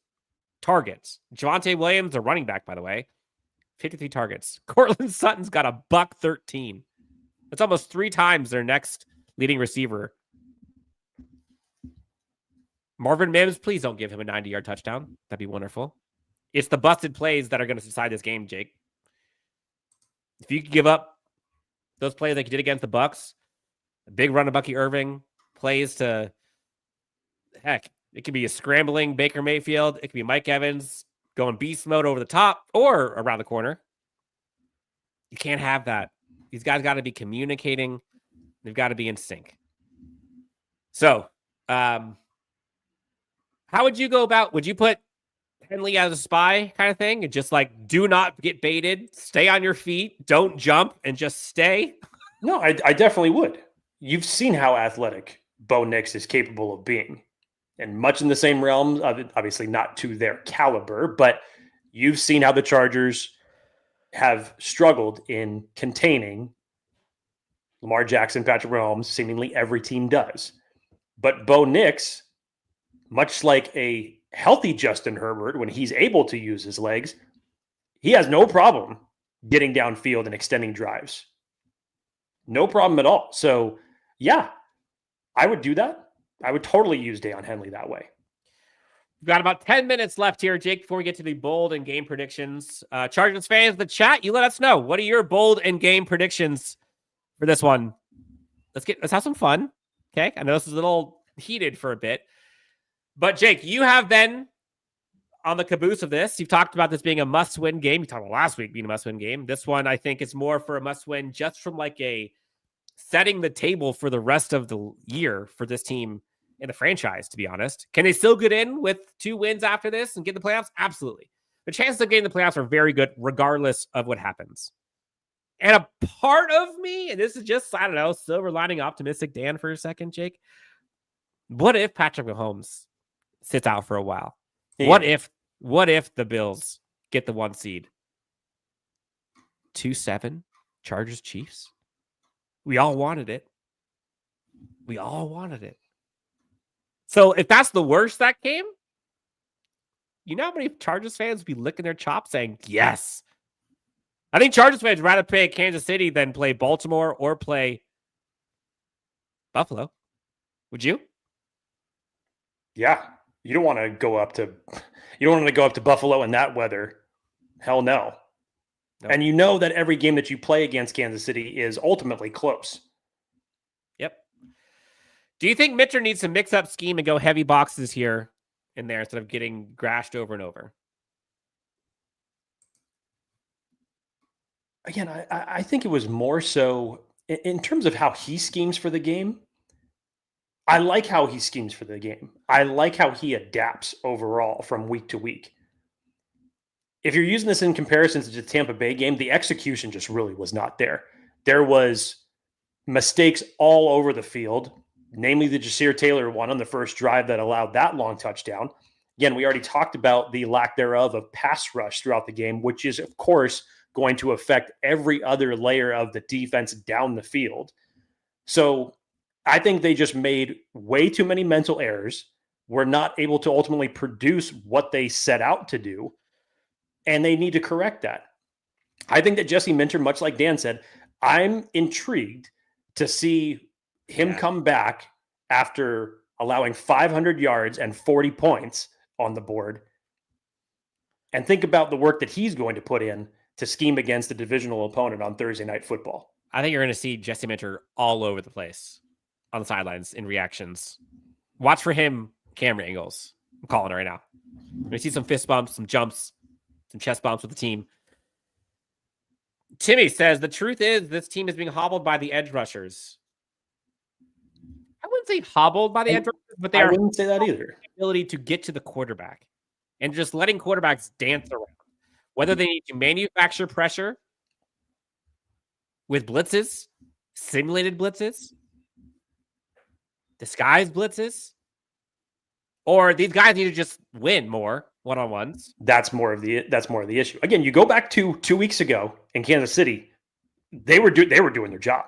targets. Javonte Williams, a running back, by the way, 53 targets. Courtland Sutton's got a $113. That's almost 3 times their next leading receiver. Marvin Mims, please don't give him a 90-yard touchdown. That'd be wonderful. It's the busted plays that are going to decide this game, Jake. If you could give up those plays like you did against the Bucs, a big run of Bucky Irving, plays to, heck, it could be a scrambling Baker Mayfield. It could be Mike Evans going beast mode over the top or around the corner. You can't have that. These guys got to be communicating. They've got to be in sync. So, how would you go about, would you put Henley as a spy kind of thing and just like, do not get baited, stay on your feet, don't jump, and just stay? No, I definitely would. You've seen how athletic Bo Nix is capable of being. And much in the same realm, obviously not to their caliber, but you've seen how the Chargers have struggled in containing Lamar Jackson, Patrick Mahomes. Seemingly every team does. But Bo Nix, much like a healthy Justin Herbert, when he's able to use his legs, he has no problem getting downfield and extending drives. No problem at all. So, yeah, I would do that. I would totally use Deion Henley that way. We've got about 10 minutes left here, Jake, before we get to the bold and game predictions. Chargers fans, the chat, you let us know. What are your bold and game predictions for this one? Let's have some fun. Okay. I know this is a little heated for a bit, but Jake, you have been on the caboose of this. You've talked about this being a must-win game. You talked about last week being a must-win game. This one, I think, is more for a must-win just from like a setting the table for the rest of the year for this team in the franchise, to be honest. Can they still get in with 2 wins after this and get the playoffs? Absolutely. The chances of getting the playoffs are very good regardless of what happens. And a part of me, and this is just, I don't know, silver lining optimistic Dan for a second, Jake. What if Patrick Mahomes sits out for a while? Yeah. What if the Bills get the 1 seed? 2-7, Chargers, Chiefs. We all wanted it. We all wanted it. So if that's the worst that came, you know how many Chargers fans would be licking their chops saying, yes. I think Chargers fans would rather play Kansas City than play Baltimore or play Buffalo. Would you? Yeah. You don't want to go up to Buffalo in that weather. Hell no. Nope. And you know that every game that you play against Kansas City is ultimately close. Yep. Do you think Mitchell needs to mix up scheme and go heavy boxes here and there instead of getting grashed over and over? Again, I think it was more so in terms of how he schemes for the game. I like how he schemes for the game. I like how he adapts overall from week to week. If you're using this in comparison to the Tampa Bay game, the execution just really was not there. There was mistakes all over the field, namely the Jasir Taylor one on the first drive that allowed that long touchdown. Again, we already talked about the lack thereof of pass rush throughout the game, which is, of course, going to affect every other layer of the defense down the field. So I think they just made way too many mental errors, were not able to ultimately produce what they set out to do, and they need to correct that. I think that Jesse Minter, much like Dan said, I'm intrigued to see him come back after allowing 500 yards and 40 points on the board, and think about the work that he's going to put in to scheme against a divisional opponent on Thursday Night Football. I think you're going to see Jesse Minter all over the place on the sidelines in reactions. Watch for him camera angles. I'm calling it right now. We're going to see some fist bumps, some jumps, some chest bumps with the team. Timmy says, the truth is this team is being hobbled by the edge rushers. I wouldn't say hobbled by the edge rushers, but I wouldn't say that either. Ability to get to the quarterback and just letting quarterbacks dance around. Whether they need to manufacture pressure with blitzes, simulated blitzes, disguised blitzes, or these guys need to just win more one-on-ones. That's more of the issue. Again, you go back to 2 weeks ago in Kansas City, they were doing their job.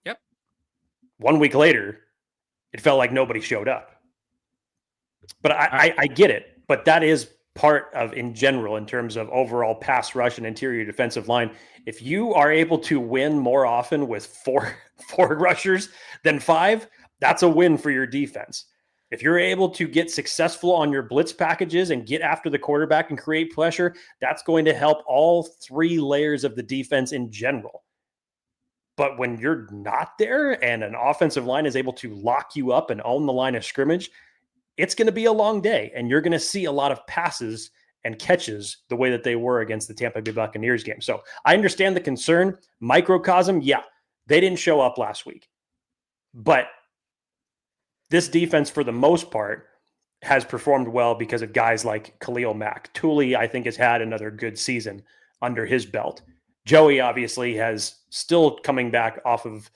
Yep. 1 week later, it felt like nobody showed up. But I get it. But that is part of in general in terms of overall pass rush and interior defensive line. If you are able to win more often with four rushers than 5, that's a win for your defense. If you're able to get successful on your blitz packages and get after the quarterback and create pressure, that's going to help all 3 layers of the defense in general. But when you're not there and an offensive line is able to lock you up and own the line of scrimmage, it's going to be a long day, and you're going to see a lot of passes and catches the way that they were against the Tampa Bay Buccaneers game. So I understand the concern. Microcosm, yeah, they didn't show up last week. But this defense, for the most part, has performed well because of guys like Khalil Mack. Thule, I think, has had another good season under his belt. Joey, obviously, has still coming back off of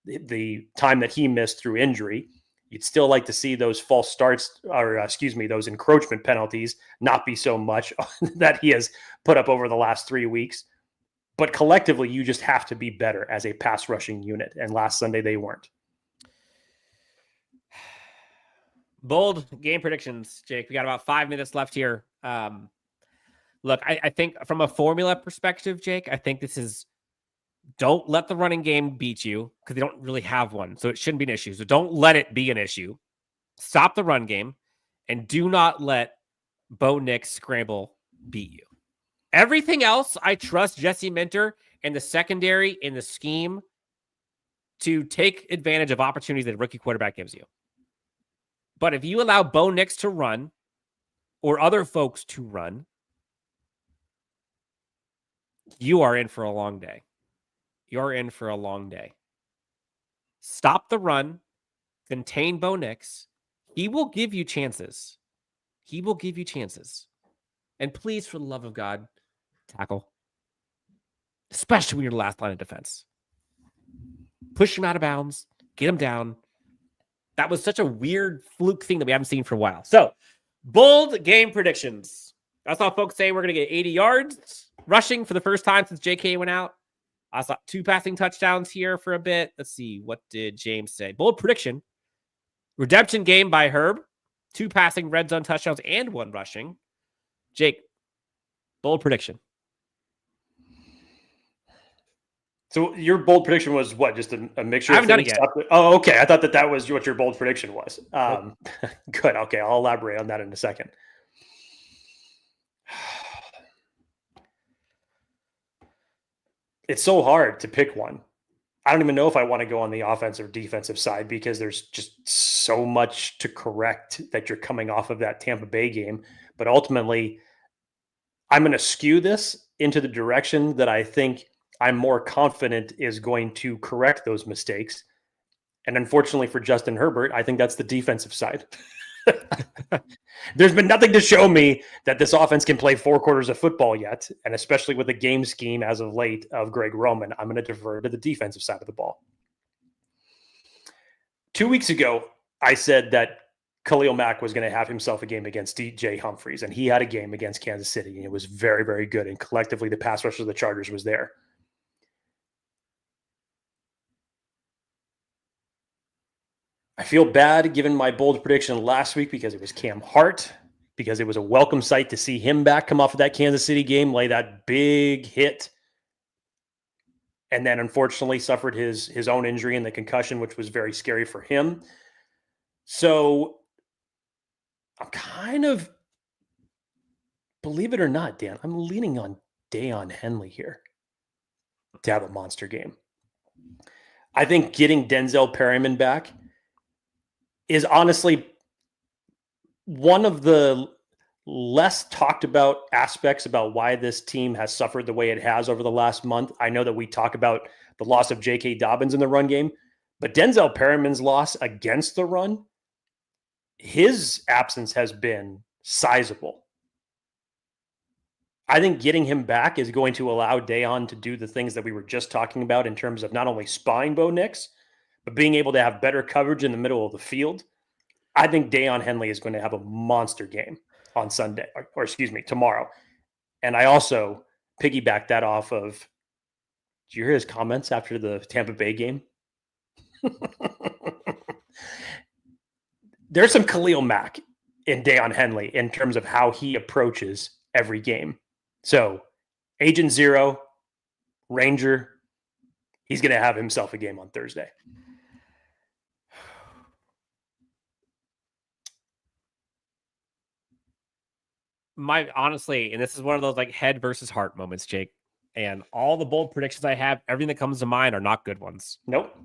the time that he missed through injury. You'd still like to see those false starts, or those encroachment penalties not be so much that he has put up over the last 3 weeks. But collectively, you just have to be better as a pass rushing unit. And last Sunday, they weren't. Bold game predictions, Jake. We got about 5 minutes left here. Look, I think from a formula perspective, Jake, I think this is don't let the running game beat you because they don't really have one. So it shouldn't be an issue. So don't let it be an issue. Stop the run game and do not let Bo Nix scramble beat you. Everything else, I trust Jesse Minter and the secondary in the scheme to take advantage of opportunities that a rookie quarterback gives you. But if you allow Bo Nix to run or other folks to run, you are in for a long day. You're in for a long day. Stop the run. Contain Bo Nix. He will give you chances. He will give you chances. And please, for the love of God, tackle. Especially when you're the last line of defense. Push him out of bounds. Get him down. That was such a weird fluke thing that we haven't seen for a while. So, bold game predictions. I saw folks say we're going to get 80 yards rushing for the first time since JK went out. I saw 2 passing touchdowns here for a bit. Let's see. What did James say? Bold prediction. Redemption game by Herb. 2 passing red zone touchdowns and 1 rushing. Jake, bold prediction. So your bold prediction was what? Just a mixture? I haven't done it yet. Oh, okay. I thought that was what your bold prediction was. Good. Okay. I'll elaborate on that in a second. It's so hard to pick one. I don't even know if I want to go on the offensive or defensive side because there's just so much to correct that you're coming off of that Tampa Bay game. But ultimately, I'm going to skew this into the direction that I think I'm more confident is going to correct those mistakes. And unfortunately for Justin Herbert, I think that's the defensive side. There's been nothing to show me that this offense can play 4 quarters of football yet. And especially with the game scheme as of late of Greg Roman, I'm going to defer to the defensive side of the ball. 2 weeks ago, I said that Khalil Mack was going to have himself a game against DJ Humphries, and he had a game against Kansas City, and it was very, very good. And collectively, the pass rush of the Chargers was there. I feel bad given my bold prediction last week because it was Cam Hart, because it was a welcome sight to see him back, come off of that Kansas City game, lay that big hit, and then unfortunately suffered his own injury and the concussion, which was very scary for him. So I'm kind of, believe it or not, Dan, I'm leaning on Deion Henley here to have a monster game. I think getting Denzel Perryman back is honestly one of the less talked about aspects about why this team has suffered the way it has over the last month. I know that we talk about the loss of J.K. Dobbins in the run game, but Denzel Perryman's loss against the run, his absence has been sizable. I think getting him back is going to allow Deion to do the things that we were just talking about in terms of not only spying Bo Nix, but being able to have better coverage in the middle of the field. I think Deion Henley is going to have a monster game on Sunday, or tomorrow. And I also piggyback that off of, did you hear his comments after the Tampa Bay game? There's some Khalil Mack in Deion Henley in terms of how he approaches every game. So, Agent Zero, Ranger, he's going to have himself a game on Thursday. Honestly, and this is one of those like head versus heart moments, Jake. And all the bold predictions I have, everything that comes to mind are not good ones. Nope.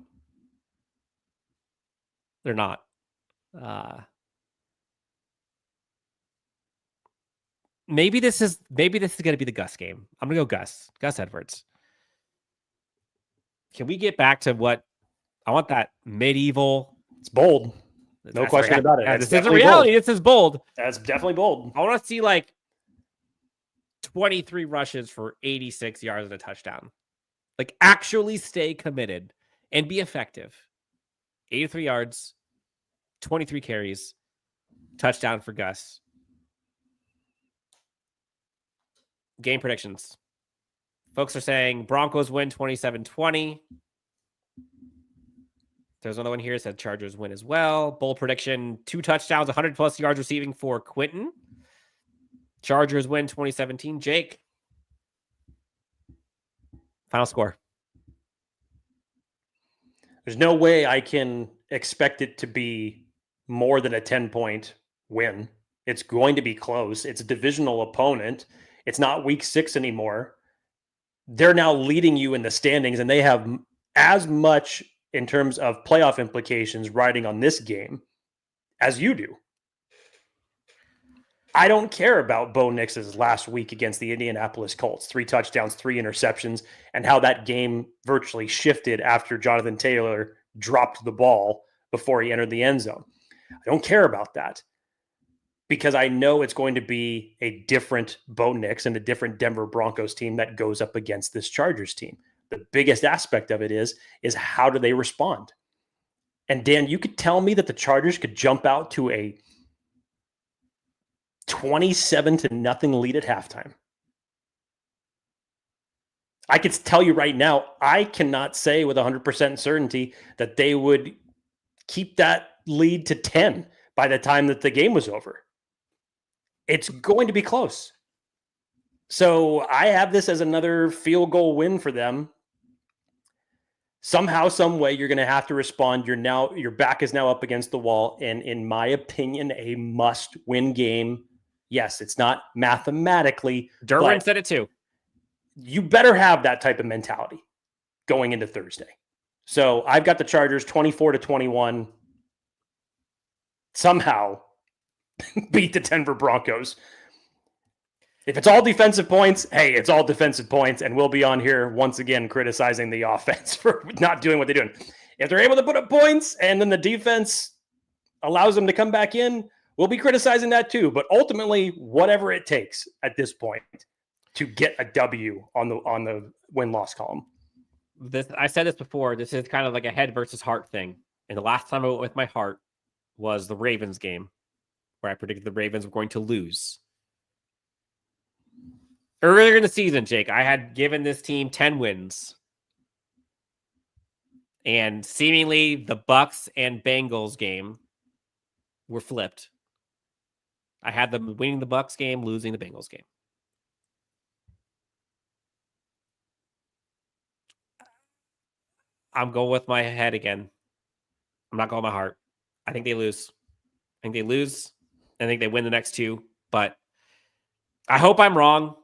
They're not. Maybe this is going to be the Gus game. I'm going to go Gus Edwards. Can we get back to what I want? That medieval. It's bold. No question about it. This is a reality. Bold. This is bold. That's definitely bold. I want to see like 23 rushes for 86 yards and a touchdown. Like actually stay committed and be effective. 83 yards, 23 carries, touchdown for Gus. Game predictions. Folks are saying Broncos win 27-20. There's another one here that said Chargers win as well. Bold prediction, 2 touchdowns, 100+ yards receiving for Quentin. Chargers win 2017. Jake. Final score. There's no way I can expect it to be more than a 10-point win. It's going to be close. It's a divisional opponent. It's not week 6 anymore. They're now leading you in the standings, and they have as much in terms of playoff implications riding on this game as you do. I don't care about Bo Nix's last week against the Indianapolis Colts. 3 touchdowns, 3 interceptions, and how that game virtually shifted after Jonathan Taylor dropped the ball before he entered the end zone. I don't care about that because I know it's going to be a different Bo Nix and a different Denver Broncos team that goes up against this Chargers team. The biggest aspect of it is how do they respond? And Dan, you could tell me that the Chargers could jump out to a 27-0 lead at halftime. I could tell you right now, I cannot say with 100% certainty that they would keep that lead to 10 by the time that the game was over. It's going to be close. So I have this as another field goal win for them. Somehow, some way, you're going to have to respond. Your back is now up against the wall, and in my opinion, a must-win game. Yes, it's not mathematically. Derwin said it too. You better have that type of mentality going into Thursday. So I've got the Chargers 24-21. Somehow beat the Denver Broncos. If it's all defensive points, hey, it's all defensive points, and we'll be on here once again criticizing the offense for not doing what they're doing. If they're able to put up points and then the defense allows them to come back in, we'll be criticizing that too. But ultimately, whatever it takes at this point to get a W on the win-loss column. I said this before. This is kind of like a head versus heart thing. And the last time I went with my heart was the Ravens game, where I predicted the Ravens were going to lose. Earlier in the season, Jake, I had given this team 10 wins. And seemingly the Bucks and Bengals game were flipped. I had them winning the Bucks game, losing the Bengals game. I'm going with my head again. I'm not going with my heart. I think they lose. I think they win the next 2. But I hope I'm wrong.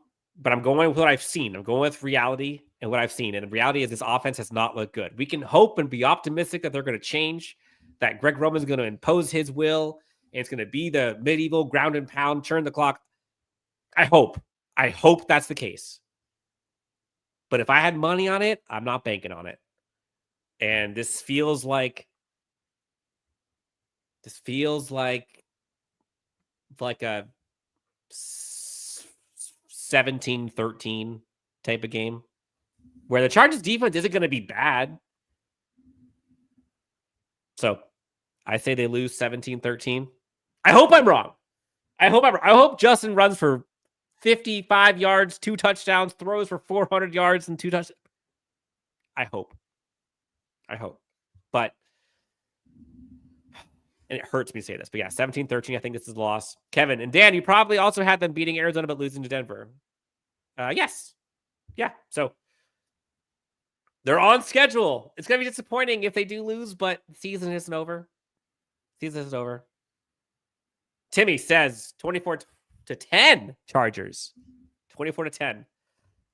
But I'm going with what I've seen. I'm going with reality and what I've seen. And the reality is this offense has not looked good. We can hope and be optimistic that they're going to change, that Greg Roman's going to impose his will, and it's going to be the medieval ground and pound, turn the clock. I hope that's the case. But if I had money on it, I'm not banking on it. And this feels like a 17-13 type of game where the Chargers defense isn't going to be bad. So I say they lose 17-13. I hope I'm wrong. I hope Justin runs for 55 yards, 2 touchdowns, throws for 400 yards and 2 touchdowns. I hope. But And it hurts me to say this, but yeah, 17-13, I think this is a loss. Kevin and Dan, you probably also had them beating Arizona but losing to Denver. Yes. Yeah, so they're on schedule. It's going to be disappointing if they do lose, but the season isn't over. Season isn't over. Timmy says 24-10 Chargers. 24-10.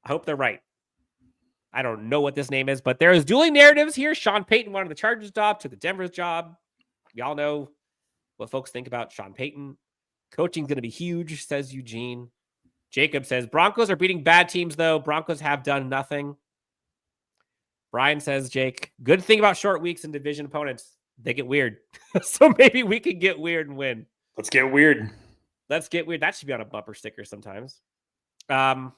I hope they're right. I don't know what this name is, but there is dueling narratives here. Sean Payton wanted the Chargers job, took the Denver's job. We all know what folks think about Sean Payton. Coaching's going to be huge, says Eugene. Jacob says, Broncos are beating bad teams, though. Broncos have done nothing. Brian says, Jake, good thing about short weeks and division opponents, they get weird. So maybe we can get weird and win. Let's get weird. Let's get weird. That should be on a bumper sticker sometimes. Jake,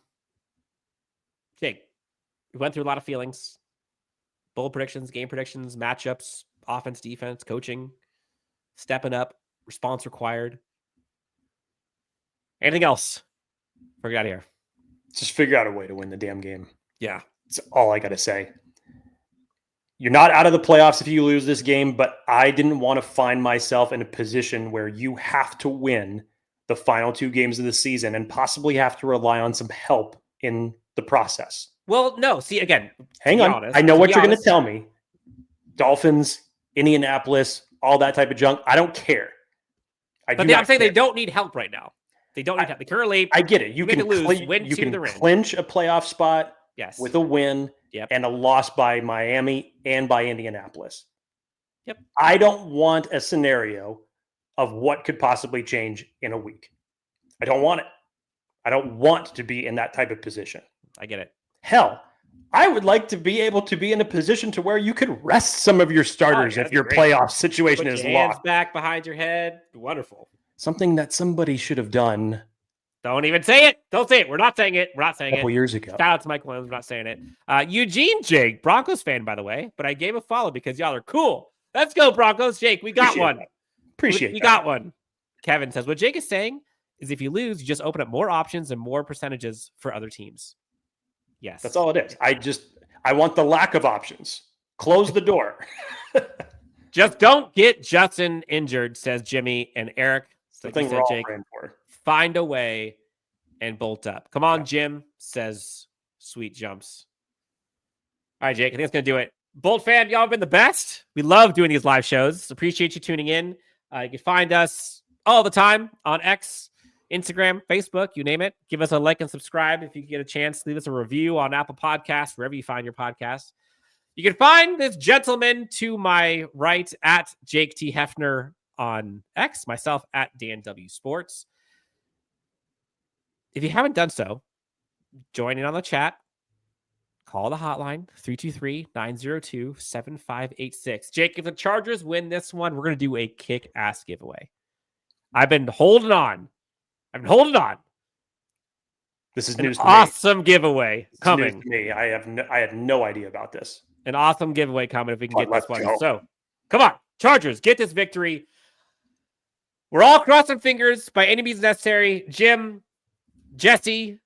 we went through a lot of feelings. Bold predictions, game predictions, matchups, offense, defense, coaching, stepping up, response required. Anything else? Before we get out of here. Just figure out a way to win the damn game. Yeah. That's all I got to say. You're not out of the playoffs if you lose this game, but I didn't want to find myself in a position where you have to win the final 2 games of the season and possibly have to rely on some help in the process. Well, no. See, again, hang on. Honest, I know what you're going to tell me. Dolphins, Indianapolis, all that type of junk. I don't care. I'm saying they don't need help right now. They don't need help. They currently, I get it. You can clinch a playoff spot with a win and a loss by Miami and by Indianapolis. Yep. I don't want a scenario of what could possibly change in a week. I don't want it. I don't want to be in that type of position. I get it. Hell, I would like to be able to be in a position to where you could rest some of your starters if your playoff situation is locked. Back behind your head. Wonderful. Something that somebody should have done. Don't even say it. Don't say it. We're not saying it. We're not saying it. A couple years ago. Shout out to Mike Williams. We're not saying it. Eugene Jake, Broncos fan, by the way, but I gave a follow because y'all are cool. Let's go, Broncos. Jake, we got one. Appreciate we got one. Kevin says, what Jake is saying is if you lose, you just open up more options and more percentages for other teams. Yes. That's all it is. I want the lack of options. Close the door. Just don't get Justin injured, says Jimmy and Eric. Something we're all praying for. Find a way and bolt up. Come on, Jim, says Sweet Jumps. All right, Jake, I think that's going to do it. Bolt fan, y'all have been the best. We love doing these live shows. Appreciate you tuning in. You can find us all the time on X, Instagram, Facebook, you name it. Give us a like and subscribe if you get a chance. Leave us a review on Apple Podcasts, wherever you find your podcasts. You can find this gentleman to my right at Jake T. Hefner on X, myself at Dan W. Sports. If you haven't done so, join in on the chat. Call the hotline, 323-902-7586. Jake, if the Chargers win this one, we're going to do a kick-ass giveaway. I've been holding on. This is news to me. Awesome giveaway coming. News to me. I had no idea about this. An awesome giveaway coming if we can get this one. So, come on, Chargers, get this victory. We're all crossing fingers by any means necessary. Jim, Jesse,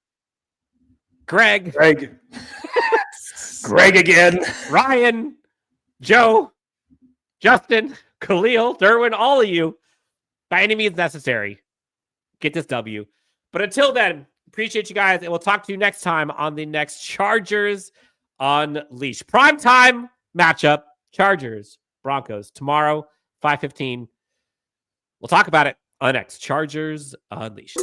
Greg again, Ryan, Joe, Justin, Khalil, Derwin, all of you, by any means necessary, get this W. But until then, appreciate you guys, and we'll talk to you next time on the next Chargers Unleashed. Primetime matchup, Chargers, Broncos, tomorrow, 5:15. We'll talk about it on the next Chargers Unleashed.